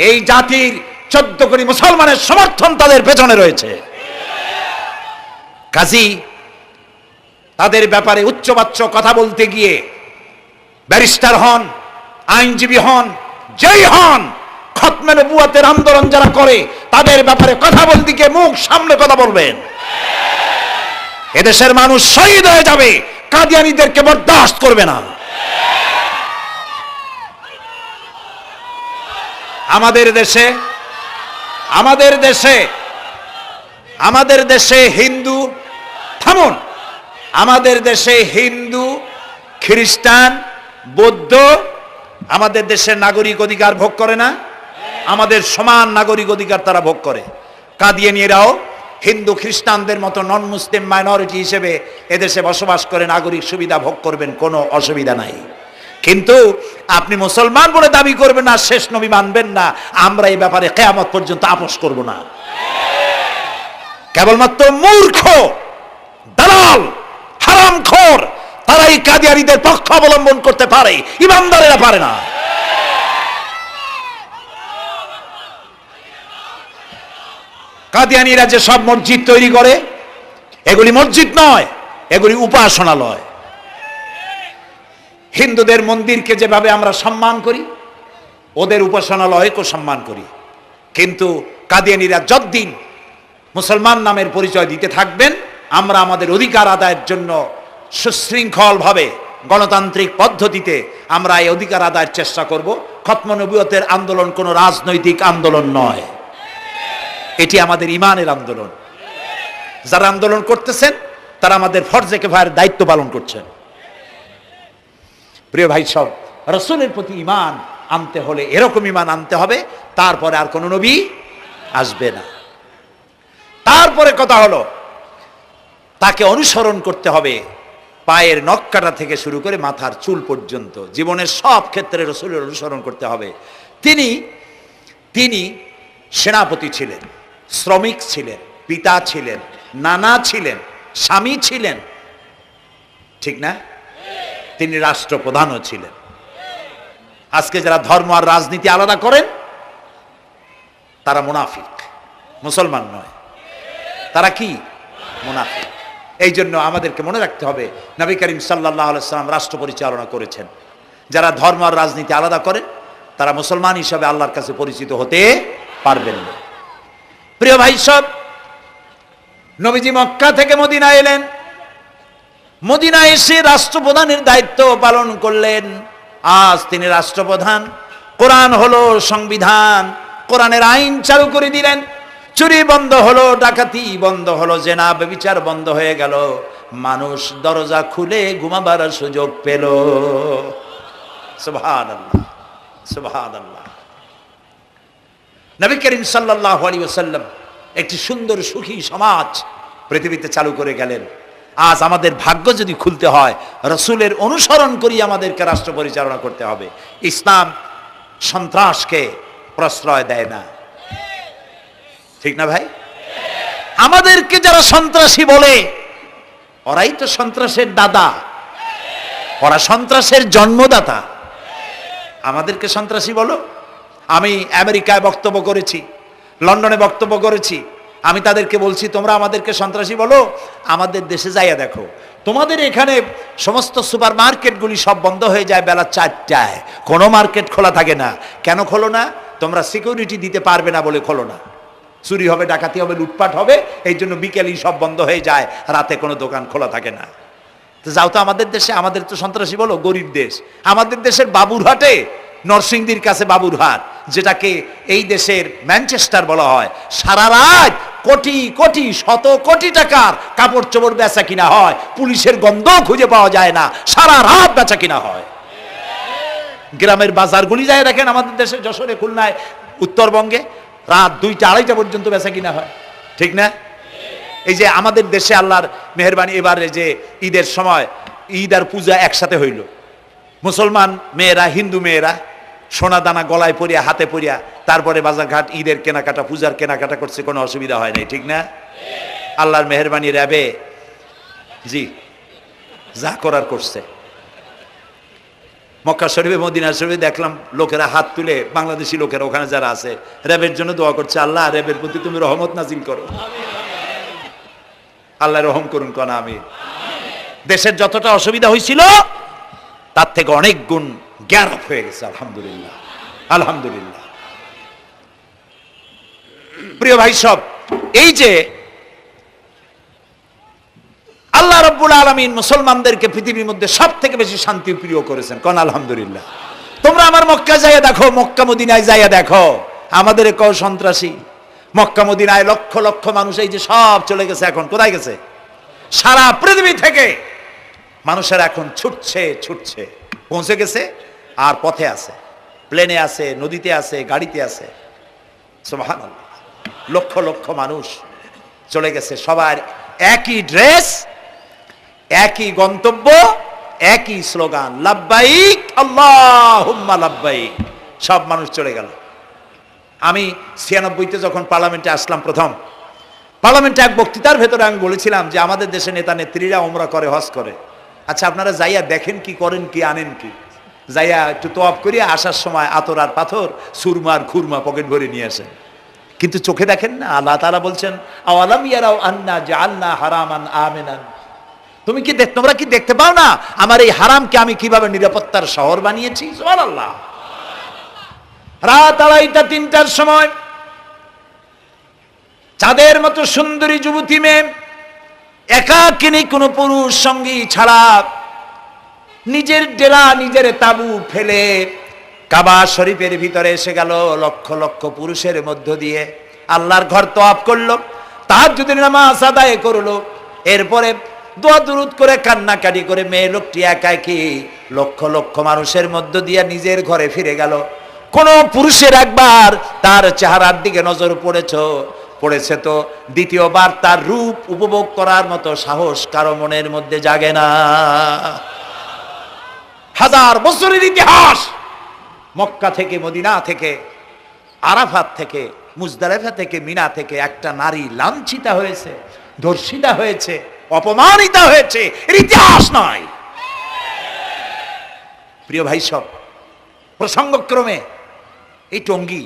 এই জাতির 14 কোটি মুসলমানের সমর্থন তাদের পেছনে রয়েছে। কাজী তাদের ব্যাপারে উচ্চবাচ্য কথা বলতে গিয়ে ব্যারিস্টার হন, আইনজীবী হন, যেই হন, খতমে নবুয়তের আন্দোলন যারা করে তাদের ব্যাপারে কথা বলতে গিয়ে মুখ সামনে কথা বলবেন। এদেশের মানুষ শহীদ হয়ে যাবে, কাদিয়ানীদেরকে বরদাস্ত করবে না। আমাদের দেশে হিন্দু, থামুন, আমাদের দেশে হিন্দু, খ্রিস্টান, বৌদ্ধ আমাদের দেশের নাগরিক অধিকার ভোগ করে না? আমাদের সমান নাগরিক অধিকার তারা ভোগ করে। কাদিয়ানীরাও হিন্দু খ্রিস্টানদের মতো নন মুসলিম মাইনরিটি হিসেবে এদেশে বসবাস করে নাগরিক সুবিধা ভোগ করবেন, কোনো অসুবিধা নাই। কিন্তু আপনি মুসলমান বলে দাবি করবেন না, শেষ নবী মানবেন না, আমরা এই ব্যাপারে কিয়ামত পর্যন্ত আপোষ করব না। কেবলমাত্র মূর্খ, দালাল, হারামখোর তারাই কাদিয়ানীদের পক্ষ অবলম্বন করতে পারে, ইমানদারেরা পারে না। কাদিয়ানীরা যে সব মসজিদ তৈরি করে, এগুলি মসজিদ নয়, এগুলি উপাসনালয়। হিন্দুদের মন্দিরকে যেভাবে আমরা সম্মান করি, ওদের উপাসনালয়কেও সম্মান করি। কিন্তু কাদিয়ানীরা যতদিন মুসলমান নামের পরিচয় দিতে থাকবেন, আমরা আমাদের অধিকার আদায়ের জন্য সুশৃঙ্খলভাবে গণতান্ত্রিক পদ্ধতিতে আমরা এই অধিকার আদায়ের চেষ্টা করব। খতমে নবুয়তের আন্দোলন কোনো রাজনৈতিক আন্দোলন নয়, এটি আমাদের ইমানের আন্দোলন। যারা আন্দোলন করতেছেন তারা আমাদের ফরজে কিফায়ার দায়িত্ব পালন করছেন। প্রিয় ভাই সব, রাসূলের প্রতি ঈমান আনতে হলে এরকম ঈমান আনতে হবে, তারপরে আর কোনো নবী আসবে না। তারপরে কথা হলো তাকে অনুসরণ করতে হবে পায়ের নখকাটা থেকে শুরু করে মাথার চুল পর্যন্ত, জীবনের সব ক্ষেত্রে রাসূলের অনুসরণ করতে হবে। তিনি সেনাপতি ছিলেন, শ্রমিক ছিলেন, পিতা ছিলেন, নানা ছিলেন, স্বামী ছিলেন, ঠিক না? তিনি রাষ্ট্রপ্রধানও ছিলেন। আজকে যারা ধর্ম আর রাজনীতি আলাদা করেন তারা মুনাফিক, মুসলমান নয়, তারা কি? মুনাফিক। এই জন্য আমাদেরকে মনে রাখতে হবে নবী করিম সাল্লাল্লাহু আলাইহি সাল্লাম রাষ্ট্র পরিচালনা করেছেন। যারা ধর্ম আর রাজনীতি আলাদা করেন তারা মুসলমান হিসাবে আল্লাহর কাছে পরিচিত হতে পারবেন না। প্রিয় ভাই সব, নবীজি মক্কা থেকে মদিনা এলেন, মদিনা এসে রাষ্ট্রপ্রধানের দায়িত্ব পালন করলেন। আজ তিনি রাষ্ট্রপ্রধান, কোরআন হলো সংবিধান, কোরআনের আইন চালু করে দিলেন। চুরি বন্ধ হলো, ডাকাতি বন্ধ হলো, জেনা ব্যভিচার বন্ধ হয়ে গেল, মানুষ দরজা খুলে ঘুমাবার সুযোগ পেল। সুবহানাল্লাহ, সুবহানাল্লাহ। নবী করিম সাল্লাল্লাহু আলাইহি ওয়াসাল্লাম একটি সুন্দর সুখী সমাজ পৃথিবীতে চালু করে গেলেন। আজ আমাদের ভাগ্য যদি খুলতে হয়, রাসূলের অনুসরণ করি আমাদেরকে রাষ্ট্র পরিচালনা করতে হবে। ইসলাম সন্ত্রাসকে প্রশ্রয় দেয় না, ঠিক না ভাই? আমাদেরকে যারা সন্ত্রাসী বলে, ওরাই তো সন্ত্রাসের দাদা, ওরা সন্ত্রাসের জন্মদাতা। আমাদেরকে সন্ত্রাসী বলো? আমি আমেরিকায় বক্তব্য করেছি, লন্ডনে বক্তব্য করেছি, আমি তাদেরকে বলছি তোমরা আমাদেরকে সন্ত্রাসী বলো, আমাদের দেশে যাইয়া দেখো, তোমাদের এখানে সমস্ত সুপার মার্কেটগুলি সব বন্ধ হয়ে যায় বেলা 4টায়, কোনো মার্কেট খোলা থাকে না। কেন খোলো না? তোমরা সিকিউরিটি দিতে পারবে না বলে খোলো না। চুরি হবে, ডাকাতি হবে, লুটপাট হবে, এই জন্য বিকেলেই সব বন্ধ হয়ে যায়, রাতে কোনো দোকান খোলা থাকে না। তো যাও তো আমাদের দেশে, আমাদের তো সন্ত্রাসী বলো, গরিব দেশ। আমাদের দেশের বাবুরহাটে, নরসিংদীর কাছে বাবুরহাট, যেটাকে এই দেশের ম্যানচেস্টার বলা হয়, সারা রাত কোটি কোটি শত কোটি টাকার কাপড় চোপড় বেচা কিনা হয়, পুলিশের গন্ধ খুঁজে পাওয়া যায় না, সারা রাত বেচা কিনা হয়। গ্রামের বাজারগুলি যায় দেখেন, আমাদের দেশে যশোরে, খুলনায়, উত্তরবঙ্গে রাত 2টা 2:30 পর্যন্ত বেচা কিনা হয়, ঠিক না? এই যে আমাদের দেশে আল্লাহর মেহেরবানি, এবারে যে ঈদের সময় ঈদ আর পূজা একসাথে হইল, মুসলমান মেয়েরা, হিন্দু মেয়েরা সোনা দানা গলায় পরিয়া, হাতে পরিয়া, তারপরে বাজারঘাট ঈদের কেনাকাটা, পূজার কেনাকাটা করছে, কোনো অসুবিধা হয় নাই, ঠিক না? আল্লাহর মেহেরবানি, র্যাবে জি যা করার করছে। মক্কা শরীফে, মদিনা শরীফে দেখলাম লোকেরা হাত তুলে, বাংলাদেশি লোকেরা ওখানে যারা আছে, র্যাবের জন্য দোয়া করছে, আল্লাহ র্যাবের প্রতি তুমি রহমত নাজিল করো, আল্লাহ রহম করুন কোন। আমি দেশের যতটা অসুবিধা হয়েছিল তার থেকে অনেক গুণ গ্যারাপ হয়ে গেছে, আলহামদুলিল্লাহ, আলহামদুলিল্লাহ। প্রিয় ভাই সব, এই যে আল্লাহ রাব্বুল আলামিন মুসলমানদেরকে পৃথিবীর মধ্যে সব থেকে বেশি শান্তি প্রিয় করেছেন, কোন আলহামদুলিল্লাহ। তোমরা আমার মক্কা যাইয়া দেখো, মক্কা মদিনায় যাইয়া দেখো, আমাদের কও সন্ত্রাসী। মক্কা মদিনায় লক্ষ লক্ষ মানুষ এই যে সব চলে গেছে, এখন কোথায় গেছে? সারা পৃথিবী থেকে মানুষের এখন ছুটছে ছুটছে, পৌঁছে গেছে, আর পথে আছে, প্লেনে আছে, নদীতে আছে, গাড়িতে আছে, সুবহানাল্লাহ। লক্ষ লক্ষ মানুষ চলে গেছে, সবার একই ড্রেস, একই গন্তব্য, একই স্লোগান, লাব্বাইক আল্লাহুম্মা লাব্বাইক। সব মানুষ চলে গেল। আমি 96-তে যখন পার্লামেন্টে আসলাম, প্রথম পার্লামেন্টে এক বক্তৃতার ভেতরে আমি বলেছিলাম যে আমাদের দেশে নেতা নেত্রীরা ওমরা করে, হজ করে। আচ্ছা, আপনারা যাইয়া দেখেন কি করেন, কি আনেন কি? যাইয়া একটু তোয়াব করিয়া আসার সময় আতর আর পাথর, সুরমার খুরমা পকেট ভরে নিয়ে আসেন, কিন্তু চোখে দেখেন না। আল্লাহ তাআলা বলছেন, আওয়ালাম ইয়ারাউ আন্না জাআলনা হারামান আমিনান। তুমি কি তোমরা কি দেখতে পাও না আমার এই হারামকে আমি কিভাবে নিরাপত্তার শহর বানিয়েছি? সুবহানাল্লাহ। রাত 2:30 3টার সময় চাঁদের মতো সুন্দরী যুবতী মেয়ে একাকিনী, কোনো পুরুষ সঙ্গী ছাড়া, নিজের ডেরা, নিজের তাবু ফেলে কাবা শরীফের ভিতরে এসে গেল। লক্ষ লক্ষ পুরুষের মধ্য দিয়ে আল্লাহর ঘর তওয়াফ করলো, তাহাজ্জুদের নামাজ আদায় করলো, এরপরে দোয়া দুরুদ করে কান্নাকাটি করে মেয়ে লোকটি একাকী লক্ষ লক্ষ মানুষের মধ্য দিয়ে নিজের ঘরে ফিরে গেল। কোন পুরুষের একবার তার চেহারার দিকে নজর পড়েছে তো দ্বিতীয়বার তার রূপ উপভোগ করার মতো সাহস কারো মনের মধ্যে জাগে না। 1000 বছরের ইতিহাস, মক্কা থেকে, মদিনা থেকে, আরাফাত থেকে, মুজদালিফা থেকে, মিনা থেকে একটা নারী লাঞ্ছিতা হয়েছে, ধর্ষিতা হয়েছে, অপমানিতা হয়েছে, এর ইতিহাস নয়। প্রিয় ভাই সব, প্রসঙ্গক্রমে এই টঙ্গী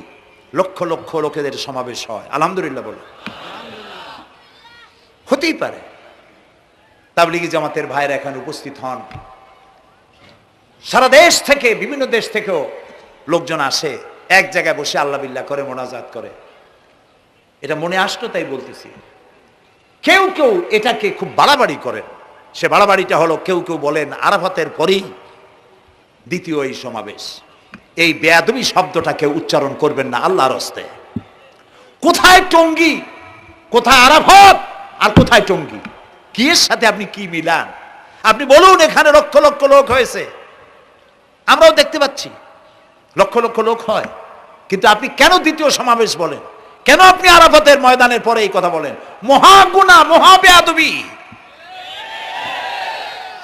লক্ষ লক্ষ লোকেদের সমাবেশ হয়, আলহামদুলিল্লাহ বলে। হতেই পারে তাবলিগি জামাতের ভাইরা এখানে উপস্থিত হন, সারা দেশ থেকে, বিভিন্ন দেশ থেকেও লোকজন আসে, এক জায়গায় বসে আল্লাহ বিল্লাহ করে, মোনাজাত করে। এটা মনে আসলো তাই বলতেছি। কেউ কেউ এটাকে খুব বাড়াবাড়ি করেন। সে বাড়াবাড়িটা হলো, কেউ কেউ বলেন আরাফাতের পরেই দ্বিতীয় এই সমাবেশ। এই বেয়াদবি শব্দটাকে উচ্চারণ করবেন না আল্লাহর হস্তে। কোথায় টঙ্গী, কোথায় আরাফাত, আর কোথায় টঙ্গী? কি এর সাথে আপনি কি মিলান? আপনি বলুন, এখানে লক্ষ লক্ষ লোক হয়েছে, আমরাও দেখতে পাচ্ছি লক্ষ লক্ষ লোক হয়, কিন্তু আপনি কেন দ্বিতীয় সমাবেশ বলেন? কেন আপনি আরাফাতের ময়দানের পরে এই কথা বলেন? মহা গুনাহ, মহা বেয়াদবি।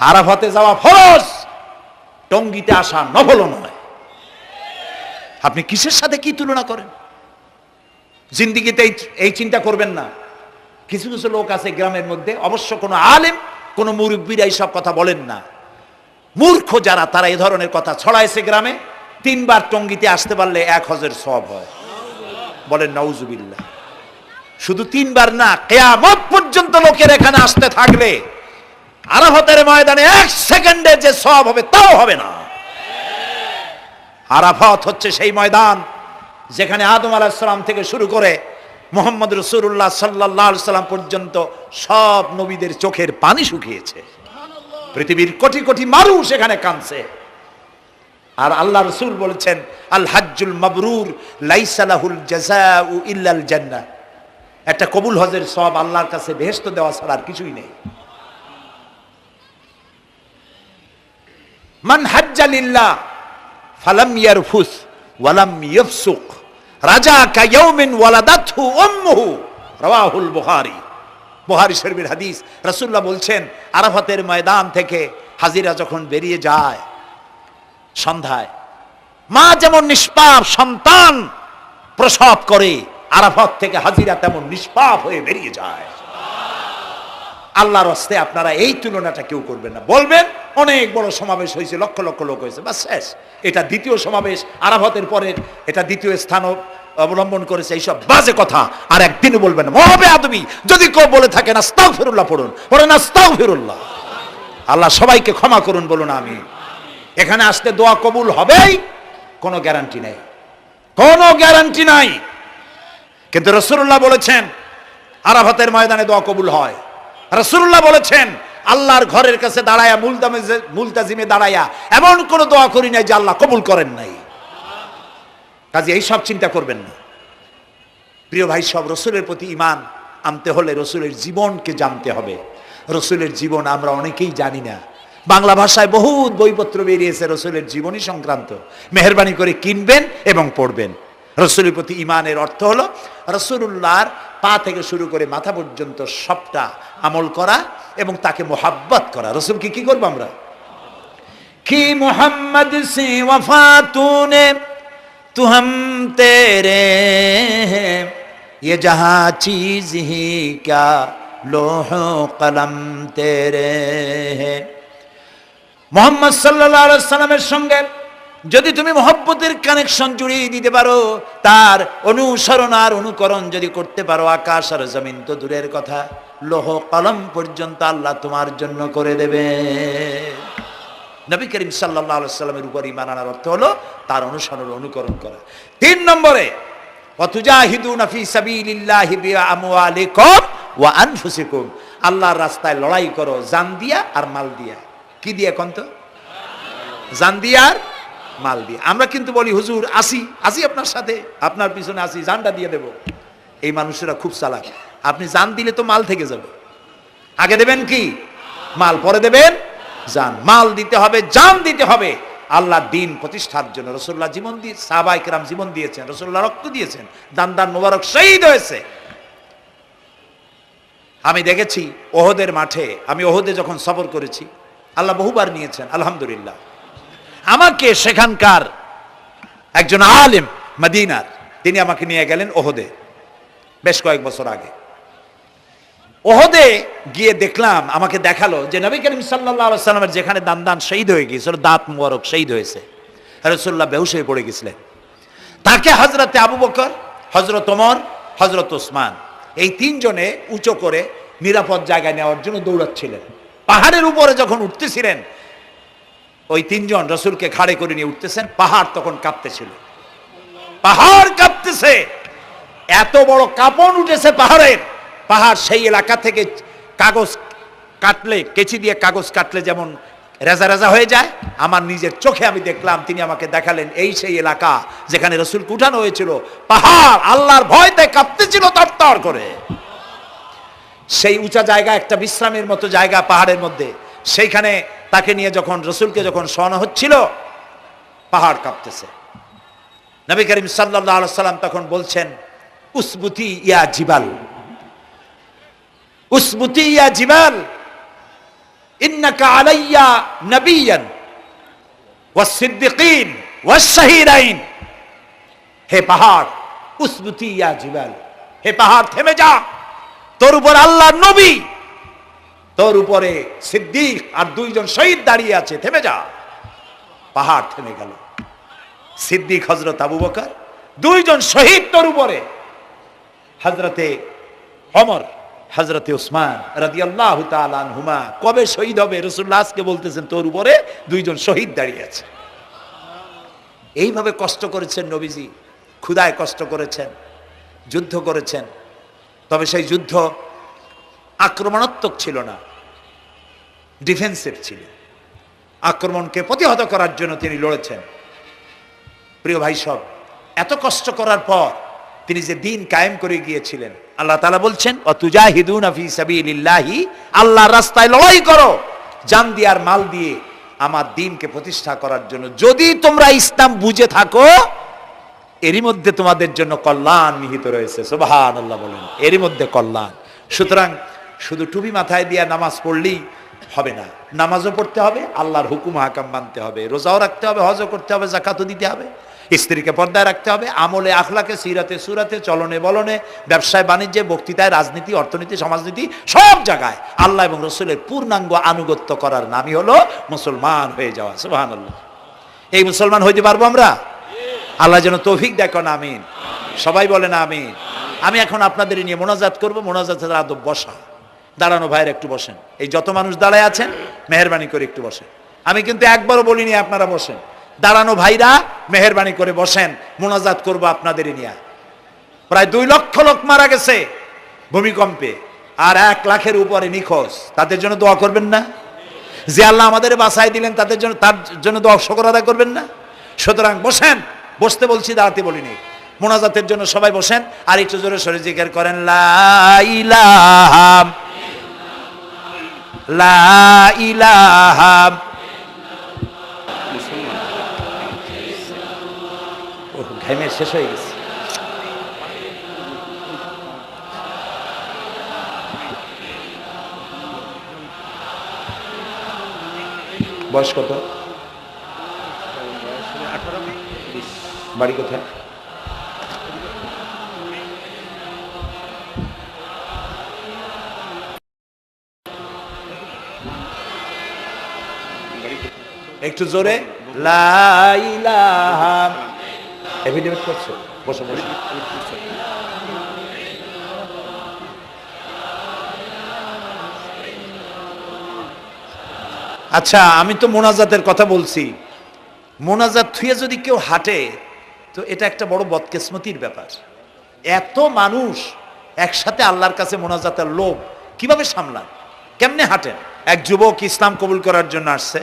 আরাফাতে যাওয়া ফরজ, টঙ্গীতে আসা নফল নয়। আপনি কিসের সাথে কি তুলনা করেন? জিন্দিগিতে এই চিন্তা করবেন না। কিছু কিছু লোক আছে গ্রামের মধ্যে, অবশ্য কোনো আলেম, কোনো মুরব্বীরা এইসব কথা বলেন না। মূর্খ যারা, তারা এই ধরনের কথা ছড়াইছে গ্রামে। 3 বার টঙ্গীতে আসতে পারলে 1 হজের সওয়াব হয়। বলেন নাউজুবিল্লাহ। শুধু 3 বার না, কিয়ামত পর্যন্ত লোকের এখানে আসতে থাকলে আরাফাতের ময়দানে 1 সেকেন্ডে যে সওয়াব হবে তাও হবে না। আরাফাত হচ্ছে সেই ময়দান যেখানে আদম আলাইহিস সালাম থেকে শুরু করে মুহাম্মদ রাসূলুল্লাহ সাল্লাল্লাহু আলাইহি সাল্লাম পর্যন্ত সব নবীদের চোখের পানি শুকিয়েছে। পৃথিবীর কোটি কোটি মানুষ এখানে কাঁদছে। আর আল্লাহ রাসূল বলেছেন, আল হাজ্জুল মাবরুর লাইসা লাহুল জাযাউ ইল্লাল জান্নাহ। একটা কবুল হজের সওয়াব আল্লাহর কাছে বেহেশত দেওয়া ছাড়া আর কিছুই নেই। মান হাজ্জা লিল্লাহ ফালাম ইয়ারফুস ওয়ালাম ইয়াফসুক রাজা কায়াউমিন ওয়ালাদাতহু উম্মুহু, রাওয়াহুল বুখারী। বুখারী শরীফের হাদিস। রাসূলুল্লাহ বলছেন, আরাফাতের ময়দান থেকে হাজিরা যখন বেরিয়ে যায় সন্ধ্যায়, মা যেমন নিষ্পাপ সন্তান প্রসব করে, আরাফাত থেকে হাজিরা তেমন নিষ্পাপ হয়ে বেরিয়ে যায়। আল্লাহর হস্তে আপনারা এই তুলনাটা কেউ করবেন না। বলবেন অনেক বড় সমাবেশ হয়েছে, লক্ষ লক্ষ লোক হয়েছে, বাস শেষ। এটা দ্বিতীয় সমাবেশ, আরাফাতের পরের এটা দ্বিতীয় স্থান অবলম্বন করেছে। এইসব বাজে কথা আর একদিনও বলবেন না। মহাবে আদবি যদি কেউ বলে থাকেন আস্তাগফিরুল্লাহ পড়ুন, পড়েন আস্তাগফিরুল্লাহ। আল্লাহ সবাইকে ক্ষমা করুন, বলুন আমিন। এখানে আসতে দোয়া কবুল হবেই, কোনো গ্যারান্টি নেই, কোনো গ্যারান্টি নাই। কিন্তু রাসূলুল্লাহ বলেছেন আরাফাতের ময়দানে দোয়া কবুল হয়। রাসূলুল্লাহ বলেছেন আল্লাহর ঘরের কাছে দাঁড়ায়া মুলতাজিমে দাঁড়ায়া এমন কোন দোয়া করি নাই যে আল্লাহ কবুল করেন নাই। কাজে এই সব চিন্তা করবেন না প্রিয় ভাই। সব রসুলের প্রতি ঈমান আনতে হলে রসুলের জীবনকে জানতে হবে। রসুলের জীবন আমরা অনেকেই জানি না। বাংলা ভাষায় বহুত বইপত্র বেরিয়েছে রসুলের জীবনী সংক্রান্ত। মেহেরবানি করে কিনবেন এবং পড়বেন। রসুলের প্রতি ঈমানের অর্থ হলো রসুলুল্লাহর পা থেকে শুরু করে মাথা পর্যন্ত সবটা আমল করা এবং তাকে মোহাব্বত করা। রসুলকে কি করবো আমরা? কি মোহাম্মদ সে ওয়াফা তূনে তু হাম তেরে হ্যাঁ, ये जहां चीज ही क्या लोह कलम तेरे हैं। মুহাম্মদ সাল্লাল্লাহু আলাইহি ওয়াসাল্লামের সঙ্গে যদি তুমি মহব্বতের কানেকশন জুড়িয়ে দিতে পারো, তার অনুসরণ আর অনুকরণ যদি করতে পারো, আকাশ আর জমিন তো দূরের কথা, লোহ কলম পর্যন্ত আল্লাহ তোমার জন্য করে দেবে। নবী করিম সাল্লাল্লাহু আলাইহি ওয়াসাল্লামের উপর ঈমান আনার অর্থ হলো তার অনুসরণ অনুকরণ করা। 3 নম্বরে ওয়াতুজাহিদুনা ফি সাবিলিল্লাহি বিআমওয়ালিকুম ওয়া আনফুসিকুম, আল্লাহর রাস্তায় লড়াই করো জান দিয়া আর মাল দিয়া। কি দিয়ে কোন তো? জান দিয়া আর মাল দিয়ে। আমরা কিন্তু বলি হুজুর আসি আসি আপনার সাথে, আপনার পিছনে আসি, জানটা দিয়ে দেব। এই মানুষেরা খুব চালাক। আপনি জান দিলে তো মাল থেকে যাবে। আগে দেবেন কি? মাল, পরে দেবেন জান। মাল দিতে হবে, জান দিতে হবে আল্লাহ দিন প্রতিষ্ঠার জন্য। রাসূলুল্লাহ জীবন দিয়ে, সাহাবায়ে কেরাম জীবন দিয়েছেন, রাসূলুল্লাহ রক্ত দিয়েছেন, দান দান মোবারক শহীদ হয়েছে। আমি দেখেছি ওহদের মাঠে, আমি ওহদে যখন সফর করেছি, আল্লাহ বহুবার নিয়েছেন আলহামদুলিল্লাহ। আমাকে সেখানকার একজন আলেম মদিনার, তিনি আমাকে নিয়ে গেলেন ওহদে বেশ কয়েক বছর আগে। ওহদে গিয়ে দেখলাম, আমাকে দেখালো যে নবী করিম সাল্লাল্লাহু আলাইহি ওয়াসাল্লামের যেখানে দান দান শহীদ হয়ে গিয়েছিল, দাঁত মুবারক শহীদ হয়েছে, রাসূলুল্লাহ বেহুশ হয়ে পড়ে গেছিলেন। তাকে হযরতে আবু বকর, হযরত ওমর, হযরত ওসমান এই 3 জনে উঁচু করে নিরাপদ জায়গায় নেওয়ার জন্য দৌড়াচ্ছিলেন। পাহাড়ের উপরে যখন উঠতেছিলেন, ওই 3 জন রাসূলকে ঘাড়ে করে নিয়ে উঠতেছেন। পাহাড় তখন কাঁপতেছিল, পাহাড় কাঁপতেছে, এত বড় কাঁপন উঠেছে পাহাড়ের। পাহাড় সেই এলাকা থেকে কাগজ কাটলে, কেচি দিয়ে কাগজ কাটলে যেমন রেজা রেজা হয়ে যায়, আমার নিজের চোখে আমি দেখলাম। তিনি আমাকে দেখালেন এই সেই এলাকা যেখানে রাসূলকে উঠানো হয়েছিল। পাহাড় আল্লাহর ভয়তে কাঁপতেছিল তরতর করে। সেই উঁচা জায়গা, একটা বিশ্রামের মতো জায়গা পাহাড়ের মধ্যে, সেইখানে তাকে নিয়ে যখন রাসূলকে যখন শোয়ানো হচ্ছিল, পাহাড় কাঁপতেছে। নবী করিম সাল্লাল্লাহু আলাইহি ওয়াসাল্লাম তখন বলছেন, উসবুতি ইয়া জিবাল, উসবুতি ইয়া জিবাল, ইন্নাকা আলাইয়া নবিয়ান ওয়াস সিদ্দিকিন ওয়াস শাহীদাইন। হে পাহাড়, উসবুতি ইয়া জিবাল, হে পাহাড় থেমে যা, তোর উপর আল্লাহর নবী, তোর উপরে সিদ্দিক আর 2 জন শহীদ দাঁড়িয়ে আছে, থেমে যা। পাহাড় থেমে গেল। সিদ্দিক হযরত আবু বকর, 2 জন শহীদ তোর উপরে, হযরতে ওমর, হযরতে ওসমান রাদিয়াল্লাহু তাআলা আনহুমা। কবে শহীদ হবে রাসূলুল্লাহ আজকে বলতেছেন, তোর উপরে 2 জন শহীদ দাঁড়িয়ে আছে। এইভাবে কষ্ট করেছেন নবীজি, ক্ষুধায় কষ্ট করেছেন, যুদ্ধ করেছেন। তবে সেই যুদ্ধ আক্রমণাত্মক ছিল না, ডিফেন্সিভ ছিল। আক্রমণকে প্রতিহত করার জন্য তিনি লড়েছেন। প্রিয় ভাই সব, এত কষ্ট করার পর তিনি যে দিন কায়েম করে গিয়েছিলেন, আল্লাহ তাআলা বলছেন ওয়াতুজাহিদুনা ফি সাবিলিল্লাহি, আল্লাহর রাস্তায় লড়াই করো জান দিয়ে আর মাল দিয়ে আমার দ্বীনকে প্রতিষ্ঠা করার জন্য। যদি তোমরা ইসলাম বুঝে থাকো এরই মধ্যে তোমাদের জন্য কল্যাণ নিহিত রয়েছে। সুবহানাল্লাহ বলেন, এরই মধ্যে কল্যাণ। সুতরাং শুধু টুপি মাথায় দিয়ে নামাজ পড়লেই হবে না, নামাজও পড়তে হবে, আল্লাহর হুকুম হাকাম মানতে হবে, রোজাও রাখতে হবে, হজও করতে হবে, যাকাতও দিতে হবে, স্ত্রীকে পর্দায় রাখতে হবে, আমলে আখলাকে, সিরাতে সুরাতে, চলনে বলনে, ব্যবসায় বাণিজ্যে, বক্তৃতায়, রাজনীতি, অর্থনীতি, সমাজনীতি, সব জায়গায় আল্লাহ এবং রসুলের পূর্ণাঙ্গ আনুগত্য করার নামই হলো মুসলমান হয়ে যাওয়া। সুবহানাল্লাহ। এই মুসলমান হইতে পারবো আমরা? আল্লাহ যেন তৌফিক দেখুন, আমিন। সবাই বলেন আমিন। আমি এখন আপনাদের নিয়ে মোনাজাত করবো। মোনাজাতের আদব বসা, দাঁড়ানো ভাইয়ের একটু বসেন। এই যত মানুষ দাঁড়ায় আছেন মেহেরবানি করে একটু বসেন। আমি কিন্তু একবারও বলিনি আপনারা বসেন। দাঁড়ানো ভাইরা মেহেরবানি করে বসেন, মোনাজাত করবো আপনাদের নিয়ে। প্রায় 2 লক্ষ লোক মারা গেছে ভূমিকম্পে, আর 1 লাখের উপরে নিখোঁজ। তাদের জন্য দোয়া করবেন না? যে আল্লাহ আমাদের বাঁচাই দিলেন তাদের জন্য, তার জন্য দোয়া শুকর আদায় করবেন না? সুতরাং বসেন, বসতে বলছি, দাঁড়াতে বলিনি। মোনাজাতের জন্য সবাই বসেন, আর একটু জোরে সরে জিকির করেন লা ইলাহা লা ইলাহা। ঘামে শেষ হয়ে গেছে। বয়স কত? বাড়ি কোথায়? একটু জোরে লা ইলাহা। এফিডেভিট করছো? বসো বসো। আচ্ছা, আমি তো মোনাজাতের কথা বলছি। মোনাজাত থুয়ে যদি কেউ হাঁটে তো এটা একটা বড় বদকিসমতির ব্যাপার। এত মানুষ একসাথে আল্লাহর কাছে মোনাজাতের লোভ কিভাবে সামলান? কেমনে হাঁটেন? এক যুবক ইসলাম কবুল করার জন্য আসছে।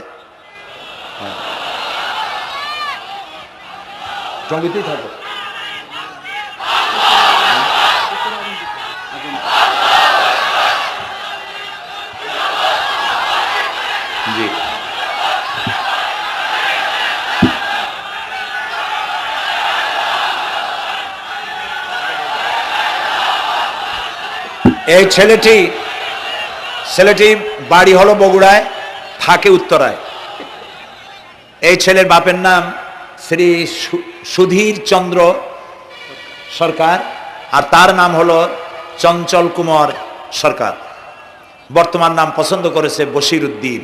সঙ্গীতেই থাকো। জি, এই ছেলেটি বাড়ি হলো বগুড়ায়, থাকে উত্তরায়। এই ছেলের বাপের নাম শ্রী সুধীর চন্দ্র সরকার, আর তার নাম হলো চঞ্চল কুমার সরকার। বর্তমান নাম পছন্দ করেছে বশির উদ্দিন।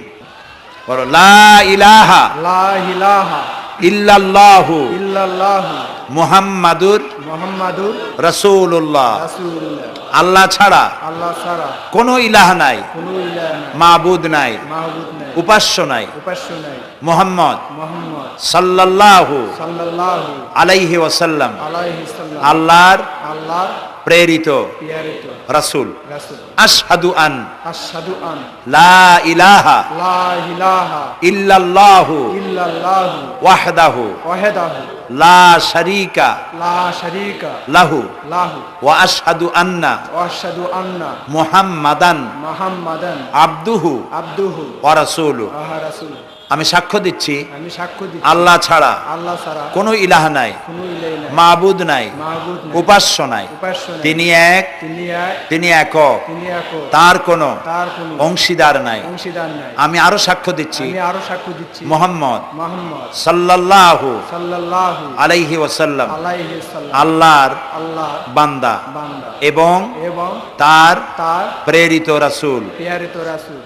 বলো লা ইলাহা লা ইলাহা ইল্লাল্লাহু ইল্লাল্লাহু মুহাম্মাদুর মুহাম্মাদুর রাসূলুল্লাহ। রাসূলুল্লাহ। আল্লাহ ছাড়া আল্লাহ ছাড়া কোনো ইলাহ নাই, কোনো ইলাহ নাই, মাবুদ নাই, মাহবুব নাই, উপাস্য নাই, উপাস্য নাই, মুহাম্মদ মুহাম্মদ সাল্লাল্লাহু সাল্লাল্লাহু আলাইহি ওয়াসাল্লাম আলাইহি সাল্লাম আল্লাহর আল্লাহর প্রেরিত প্রেরিত রাসূল। রাসূল। আশহাদু আন আশহাদু আন লা ইলাহা লা ইলাহা ইল্লাল্লাহু ইল্লাল্লাহু ওয়াহদাহু ওয়াহদাহু লা শারীকা লা শারীকা লাহু লাহু ওয়া আশহাদু আন্না ওয়া আশহাদু আন্না মুহাম্মাদান মুহাম্মাদান আবদুহু আবদুহু ওয়া রাসূলুহু। ওয়া রাসূলুহু। আমি সাক্ষ্য দিচ্ছি আমি সাক্ষ্য দিচ্ছি আল্লাহ ছাড়া আল্লাহ ছাড়া কোনো ইলাহ নাই, কোনো ইলাহ নাই, মাবুদ নাই, মাহবুব নাই, উপাস্য নাই। উপাস্য নাই। তিনি এক, তিনি এক, তিনি একক, তিনি একক, তার কোনো তার কোনো অংশীদার নাই। অংশীদার নাই। আমি আরো সাক্ষ্য দিচ্ছি আমি আরো সাক্ষ্য দিচ্ছি মুহাম্মদ মুহাম্মদ সাল্লাল্লাহু সাল্লাল্লাহু আলাইহি ওয়াসাল্লাম আলাইহি সাল্লাম আল্লাহর আল্লাহর বান্দা বান্দা এবং এবং তার তার প্রেরিত রাসূল। প্রেরিত রাসূল।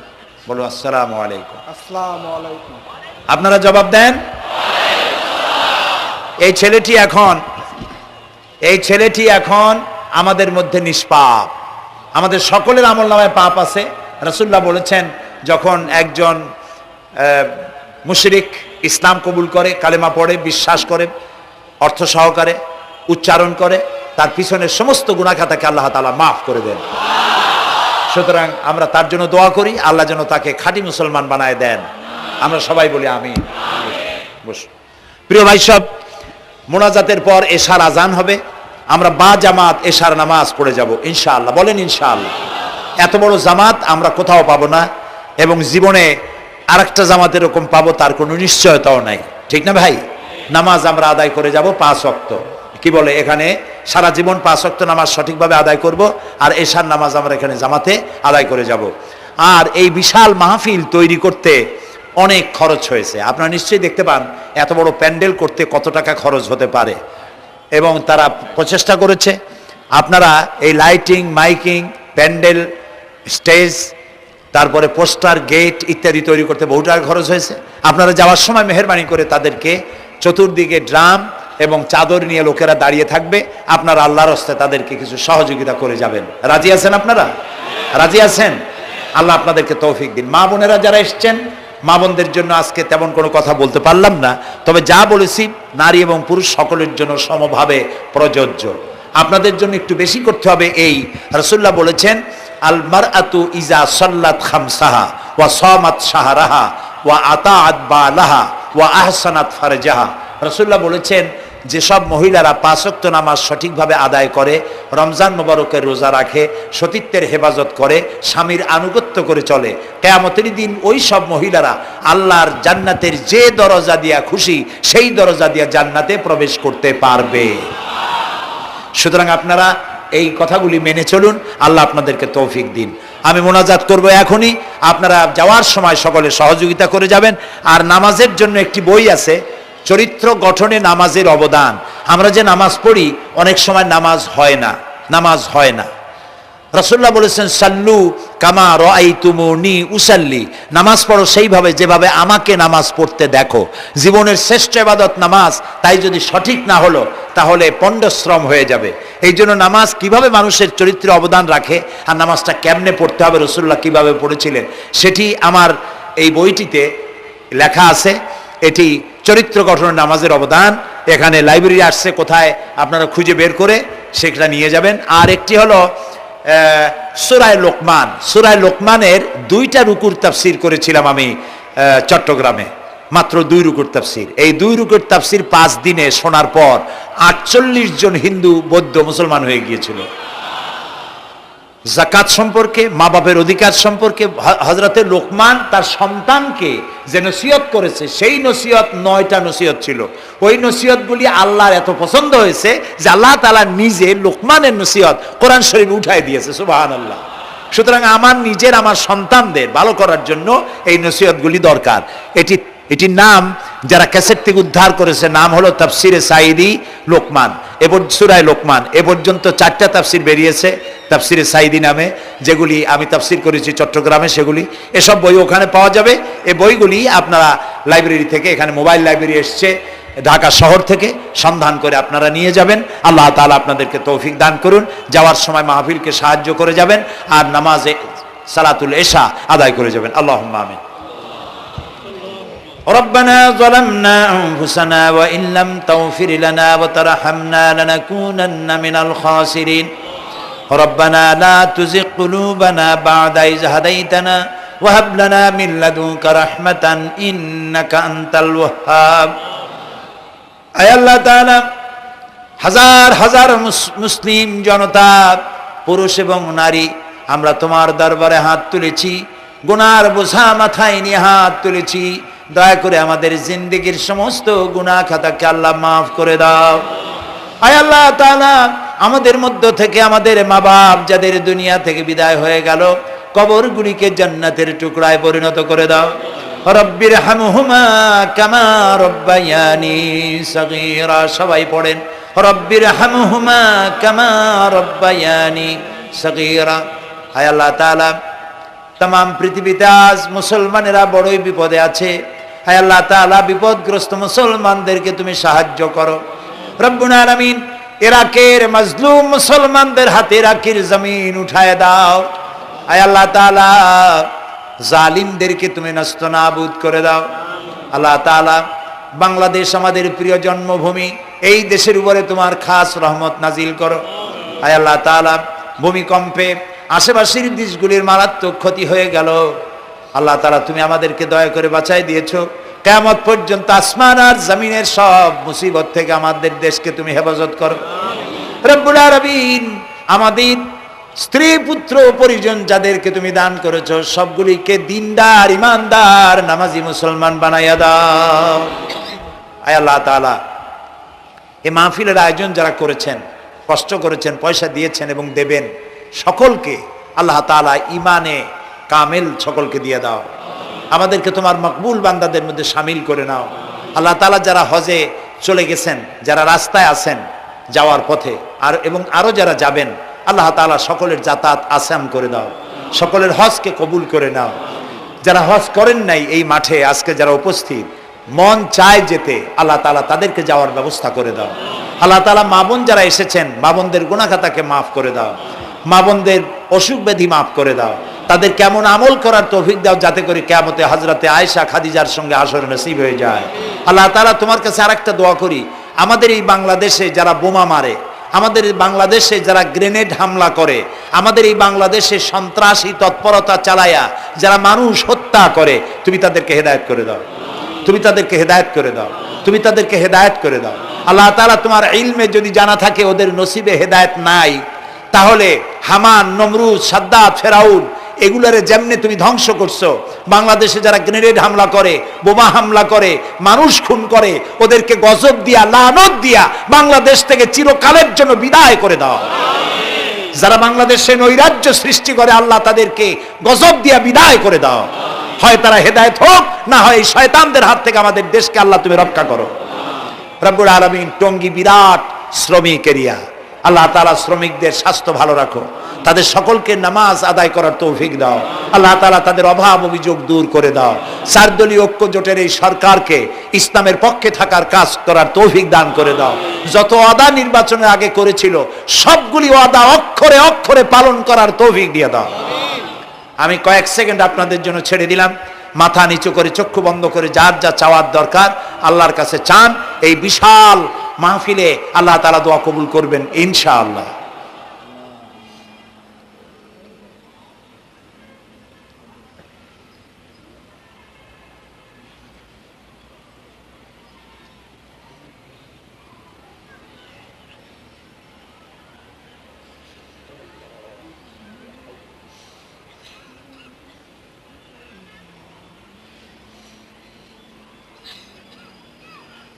বলো আসসালামু আলাইকুম। আসসালামু আলাইকুম। আপনারা জবাব দেন। এই ছেলেটি এখন আমাদের মধ্যে নিষ্পাপ। আমাদের সকলের আমলনামায় পাপ আছে। রাসূলুল্লাহ বলেছেন, যখন একজন মুশরিক ইসলাম কবুল করে, কালেমা পড়ে, বিশ্বাস করে, অর্থ সহকারে উচ্চারণ করে, তার পিছনের সমস্ত গুনাহ খাতাকে আল্লাহ তাআলা মাফ করে দেন। সুতরাং আমরা তার জন্য দোয়া করি, আল্লাহ যেন তাকে খাঁটি মুসলমান বানায় দেন। আমরা সবাই বলি আমিন। বসুন। প্রিয় ভাই সব, মোনাজাতের পর এশার আজান হবে, আমরা বা জামাত এশার নামাজ পড়ে যাব ইনশাআল্লাহ। বলেন ইনশাআল্লাহ। এত বড় জামাত আমরা কোথাও পাবো না, এবং জীবনে আরেকটা জামাত এরকম পাবো তার কোনো নিশ্চয়তাও নাই, ঠিক না ভাই? নামাজ আমরা আদায় করে যাব 5 ওয়াক্ত। কি বলে এখানে সারা জীবন 5 ওয়াক্ত নামাজ সঠিকভাবে আদায় করব, আর এশার নামাজ আমরা এখানে জামাতে আদায় করে যাব। আর এই বিশাল মাহফিল তৈরি করতে অনেক খরচ হয়েছে। আপনারা নিশ্চয়ই দেখতে পান এত বড় প্যান্ডেল করতে কত টাকা খরচ হতে পারে, এবং তারা প্রচেষ্টা করেছে। আপনারা এই লাইটিং, মাইকিং, প্যান্ডেল, স্টেজ, তারপরে পোস্টার, গেট ইত্যাদি তৈরি করতে বহু টাকা খরচ হয়েছে। আপনারা যাওয়ার সময় মেহেরবানি করে তাদেরকে চতুর্দিকে ড্রাম এবং চাদর নিয়ে লোকেরা দাঁড়িয়ে থাকবে, আপনারা আল্লাহর হস্তে তাদেরকে কিছু সহযোগিতা করে যাবেন। রাজি আছেন আপনারা? রাজি আছেন? আল্লাহ আপনাদেরকে তৌফিক দিন। মা বোনেরা যারা এসছেন, মা বোনদের জন্য আজকে তেমন কোনো কথা বলতে পারলাম না, তবে যা বলেছি নারী এবং পুরুষ সকলের জন্য সমভাবে প্রযোজ্য। আপনাদের জন্য একটু বেশি করতে হবে। এই রাসূলুল্লাহ বলেছেন, আল মারআতু ইজা সাল্লাত খামসাহা ওয়া সামাত শাহরাহা ওয়া আতাআত বালাহা ওয়া আহসানাত ফারজাহা। রাসূলুল্লাহ বলেছেন, যেসব মহিলারা 5 ওয়াক্ত নামাজ সঠিকভাবে আদায় করে, রমজান মোবারকের রোজা রাখে, সতীত্বের হেফাজত করে, স্বামীর আনুগত্য করে চলে, কিয়ামতের দিন ওই সব মহিলারা আল্লাহর জান্নাতের যে দরজা দিয়া খুশি সেই দরজা দিয়া জান্নাতে প্রবেশ করতে পারবে। সুতরাং আপনারা এই কথাগুলি মেনে চলুন, আল্লাহ আপনাদেরকে তৌফিক দিন। আমি মোনাজাত করব এখনই, আপনারা যাওয়ার সময় সকলে সহযোগিতা করে যাবেন। আর নামাজের জন্য একটি বই আছে, চরিত্র গঠনে নামাজের অবদান। আমরা যে নামাজ পড়ি অনেক সময় নামাজ হয় না। রাসূলুল্লাহ বলেছেন, সাল্লু কামা রাআইতুমুনি উসাল্লি, নামাজ পড়ো সেইভাবে যেভাবে আমাকে নামাজ পড়তে দেখো। জীবনের শ্রেষ্ঠ ইবাদত নামাজ, তাই যদি সঠিক না হলো তাহলে পণ্ডশ্রম হয়ে যাবে। এই জন্য নামাজ কিভাবে মানুষের চরিত্রে অবদান রাখে, আর নামাজটা কেমনে পড়তে হবে, রাসূলুল্লাহ কিভাবে পড়েছিলেন, সেটি আমার এই বইটিতে লেখা আছে। এটি চরিত্র গঠনের নামাজের অবদান। এখানে লাইব্রেরি আসছে, কোথায় আপনারা খুঁজে বের করে সেটা নিয়ে যাবেন। আর একটি হলো সূরায়ে লোকমান। সূরায়ে লোকমানের 2টা রুকুর তাফসীর করেছিলাম আমি চট্টগ্রামে, মাত্র 2 রুকুর তাফসীর। এই 2 রুকুর তাফসীর 5 দিনে শোনার পর 48 জন হিন্দু, বৌদ্ধ, মুসলমান হয়ে গিয়েছিল। যাকাত সম্পর্কে, মা বাপের অধিকার সম্পর্কে হযরতে লোকমান তার সন্তানকে যে নসিহত করেছে, সেই নসিহত 9টা নসিহত ছিল। ওই নসিহতগুলি আল্লাহর এত পছন্দ হয়েছে যে আল্লাহ তাআলা নিজে লোকমানের নসিহত কোরআন শরীফে উঠায় দিয়েছে। সুবহানাল্লাহ। সুতরাং আমার সন্তানদের ভালো করার জন্য এই নসিহতগুলি দরকার। এটির নাম যারা ক্যাসেট থেকে উদ্ধার করেছে, নাম হলো তাফসিরে সাঈদী লোকমান। সূরা লোকমান এ পর্যন্ত 4টা তাফসির বেরিয়েছে তাফসিরে সাঈদী নামে, যেগুলি আমি তাফসির করেছি চট্টগ্রামে। সেগুলি, এসব বই ওখানে পাওয়া যাবে। এই বইগুলি আপনারা লাইব্রেরি থেকে, এখানে মোবাইল লাইব্রেরি এসছে ঢাকা শহর থেকে, সন্ধান করে আপনারা নিয়ে যাবেন। আল্লাহ তাআলা আপনাদেরকে তৌফিক দান করুন। যাওয়ার সময় মাহফিলকে সাহায্য করে যাবেন, আর নামাজে সালাতুল এশা আদায় করে যাবেন। আল্লাহুম্মা আমিন। ربنا ظلمنا أنفسنا وإن لم تغفر لنا وترحمنا لنكونن من الخاسرين ربنا لا تزغ قلوبنا بعد إذ هديتنا وهب لنا من لدنك رحمة إنك أنت الوهاب। আয় আল্লাহ তাআলা, হাজার হাজার মুসলিম জনতা, পুরুষ এবং নারী, আমরা তোমার দরবারে হাত তুলেছি, গুনার বোঝা মাথায় নিয়ে হাত তুলেছি। দয়া করে আমাদের জিন্দেগীর সমস্ত গুনাহ খাতাকে আল্লাহ মাফ করে দাও। আয় আল্লাহ তাআলা, আমাদের মধ্য থেকে আমাদের মা বাপ যাদের দুনিয়া থেকে বিদায় হয়ে গেল, কবরগুলিকে জান্নাতের টুকরায় পরিণত করে দাও। রব্বির হামহুমা কামা রব্বায়ানি সগীরা। সবাই পড়েন, রব্বির হামহুমা কামা রব্বায়ানি সগীরা। আয় আল্লাহ তাআলা, তাম পৃথিবীতে আজ মুসলমানেরা বড়ই বিপদে আছে। হায় আল্লাহ তাআলা, বিপদগ্রস্ত মুসলমানদেরকে তুমি সাহায্য করো। রব্বুল আলামিন, ইরাকের মাজলুম মুসলমানদের হাতে ইরাকের জমিন উঠায় দাও। হায় আল্লাহ তাআলা, জালিমদেরকে তুমি নস্তনাবুদ করে দাও। আল্লাহ তাআলা, বাংলাদেশ আমাদের প্রিয় জন্মভূমি, এই দেশের উপরে তোমার খাস রহমত নাজিল করো। হায় আল্লাহ তাআলা, ভূমিকম্পে আশেপাশের দেশগুলির মারাত্মক ক্ষতি হয়ে গেল। আল্লাহ তাআলা, তুমি আমাদেরকে দয়া করে বাঁচাই দিয়েছো। কিয়ামত পর্যন্ত আসমান আর জমিনের সব মুসিবত থেকে আমাদের দেশকে তুমি হেফাজত করো রব্বুল আলামিন। আমাদের স্ত্রী পুত্র পরিজন যাদেরকে তুমি দান করেছো সবগুলিকে দিনদার ইমানদার নামাজি মুসলমান বানাইয়া দাও। আয় আল্লাহ তাআলা, এই মাহফিলের আয়োজন যারা করেছেন, কষ্ট করেছেন, পয়সা দিয়েছেন এবং দেবেন, সকলকে আল্লাহ তাআলা ইমানে কামেল সকলকে দিয়ে দাও। আমাদেরকে তোমার মকবুল বান্দাদের মধ্যে শামিল করে নাও। আল্লাহ তাআলা যারা হজে চলে গেছেন, যারা রাস্তায় আছেন যাওয়ার পথে, আর এবং আরো যারা যাবেন, আল্লাহ তাআলা সকলের যাতায়াত আসান করে দাও, সকলের হজকে কবুল করে নাও। যারা হজ করেন নাই এই মাঠে আজকে যারা উপস্থিত, মন চায় যেতে, আল্লাহ তাআলা তাদেরকে যাওয়ার ব্যবস্থা করে দাও। আল্লাহ তাআলা মা বোন যারা এসেছেন, মা বোনদের গুনাহ খাতাকে মাফ করে দাও, মা বোনদের অসুখ ব্যাধি মাফ করে দাও, তাদের কেমন আমল করার তৌফিক দাও যাতে করে কিয়ামতে হযরতে আয়েশা খাদিজার সঙ্গে আসর নসিব হয়ে যায়। আল্লাহ তাআলা তোমার কাছে আরেকটা দোয়া করি, আমাদের এই বাংলাদেশে যারা বোমা মারে, আমাদের এই বাংলাদেশে যারা গ্রেনেড হামলা করে, আমাদের এই বাংলাদেশে সন্ত্রাসী তৎপরতা চালায়া যারা মানুষ হত্যা করে, তুমি তাদেরকে হেদায়েত করে দাও, তুমি তাদেরকে হেদায়েত করে দাও, তুমি তাদেরকে হেদায়েত করে দাও। আল্লাহ তাআলা তোমার ইলমে যদি জানা থাকে ওদের নসিবে হেদায়েত নাই, তাহলে হামান, নমরুদ, সাদ্দাত, ফেরাউন এগুলারে যেমনে তুমি ধ্বংস করছো, বাংলাদেশে যারা গ্রেনেড হামলা করে, বোমা হামলা করে, মানুষ খুন করে, ওদেরকে গজব দিয়া, লানত দিয়া বাংলাদেশ থেকে চিরকালের জন্য বিদায় করে দাও। যারা বাংলাদেশে নৈরাজ্য সৃষ্টি করে, আল্লাহ তাদেরকে গজব দিয়া বিদায় করে দাও। হয় তারা হেদায়েত হোক, না হয় এই শয়তানদের হাত থেকে আমাদের দেশকে আল্লাহ তুমি রক্ষা করো। রব্বুল আলামিন, টঙ্গী বিরাট শ্রমিক এরিয়া, আল্লাহ তাআলা শ্রমিকদের স্বাস্থ্য ভালো রাখো, তাদের সকলকে নামাজ আদায় করার তৌফিক দাও। আল্লাহ তাআলা তাদের অভাব অভিযোগ দূর করে দাও। চারদলীয় ঐক্য জোটের এই সরকারকে ইসলামের পক্ষে থাকার কাজ করার তৌফিক দান করে দাও। যত ওয়াদা নির্বাচনের আগে করেছিল সবগুলি ওয়াদা অক্ষরে অক্ষরে পালন করার তৌফিক দিয়ে দাও। আমি কয়েক সেকেন্ড আপনাদের জন্য ছেড়ে দিলাম, মাথা নিচু করে চক্ষু বন্ধ করে যার যা চাওয়ার দরকার আল্লাহর কাছে চান। এই বিশাল মাহফিলে আল্লাহ তাআলা দোয়া কবুল করবেন ইনশাআল্লাহ।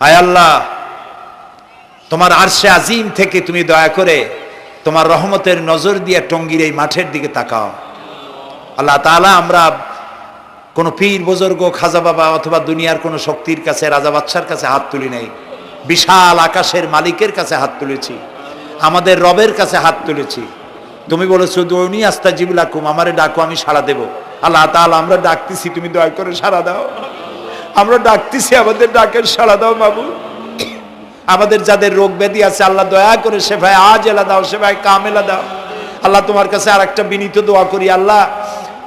আয় আল্লাহ, তোমার আরশে আজিম থেকে তুমি দয়া করে তোমার রহমতের নজর দিয়ে টঙ্গীর এই মাঠের দিকে তাকাও। আল্লাহ তাআলা, আমরা কোনো পীর বুজুর্গ, খাজা বাবা অথবা দুনিয়ার কোনো শক্তির কাছে, রাজা বাদশার কাছে হাত তুলি নাই, বিশাল আকাশের মালিকের কাছে হাত তুলেছি, আমাদের রবের কাছে হাত তুলেছি। তুমি বলেছো দুনি আস্তাজিবু লাকুম, আমারে ডাকো আমি সাড়া দেব। আল্লাহ তাআলা, আমরা ডাকতেছি, তুমি দয়া করে সাড়া দাও। আমরা ডাকতেছি, আমাদের ডাকের সাড়া দাও মাবুদ। আমাদের যাদের রোগ ব্যাধি আছে আল্লাহ দয়া করে শেফায়ে আজেলা দাও, শেফায়ে কামেলা দাও। আল্লাহ তোমার কাছে আর একটা বিনীত দোয়া করি, আল্লাহ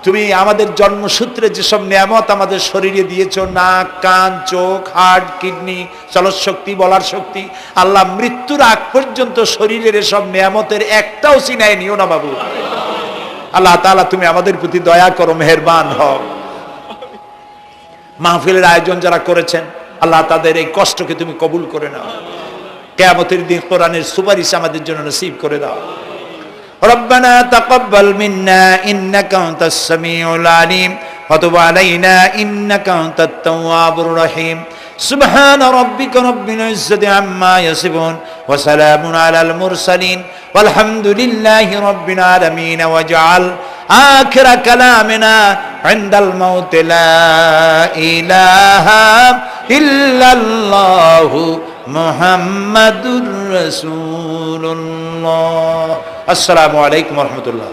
তুমি আমাদের জন্মসূত্রে যেসব নিয়ামত আমাদের শরীরে দিয়েছো, নাক, কান, চোখ, হার্ট, কিডনি, চলৎ শক্তি, বলার শক্তি, আল্লাহ মৃত্যুর আগ পর্যন্ত শরীরের এসব নিয়ামতের একটাও চিনায় নিও না বাবু। আল্লাহ তাআলা তুমি আমাদের প্রতি দয়া করো, মেহেরবান হও। মাহফিলের আয়োজন যারা করেছেন আল্লাহ তাদের এই কষ্টকে তুমি কবুল করে নাও। কিয়ামতের দিন কোরআনের সুপারিশ আমাদের জন্য নসিব করে দাও। রব্বানা তাকাব্বাল মিন্না ইন্নাকা আনতাস সামিউল আলিম ওয়া তুব আলাইনা ইন্নাকা আনতাত তাওয়াবুর রহিম। সুবহান রাব্বিকা রাব্বিল ইজ্জাতি আম্মা ইয়াসিফুন ওয়া সালামুন আলাল মুরসালিন ওয়ালহামদুলিল্লাহি রাব্বিল আলামিন। ওয়াজআল آخر كلامنا عند الموت لا إله إلا الله محمد رسول الله. السلام عليكم ورحمة الله.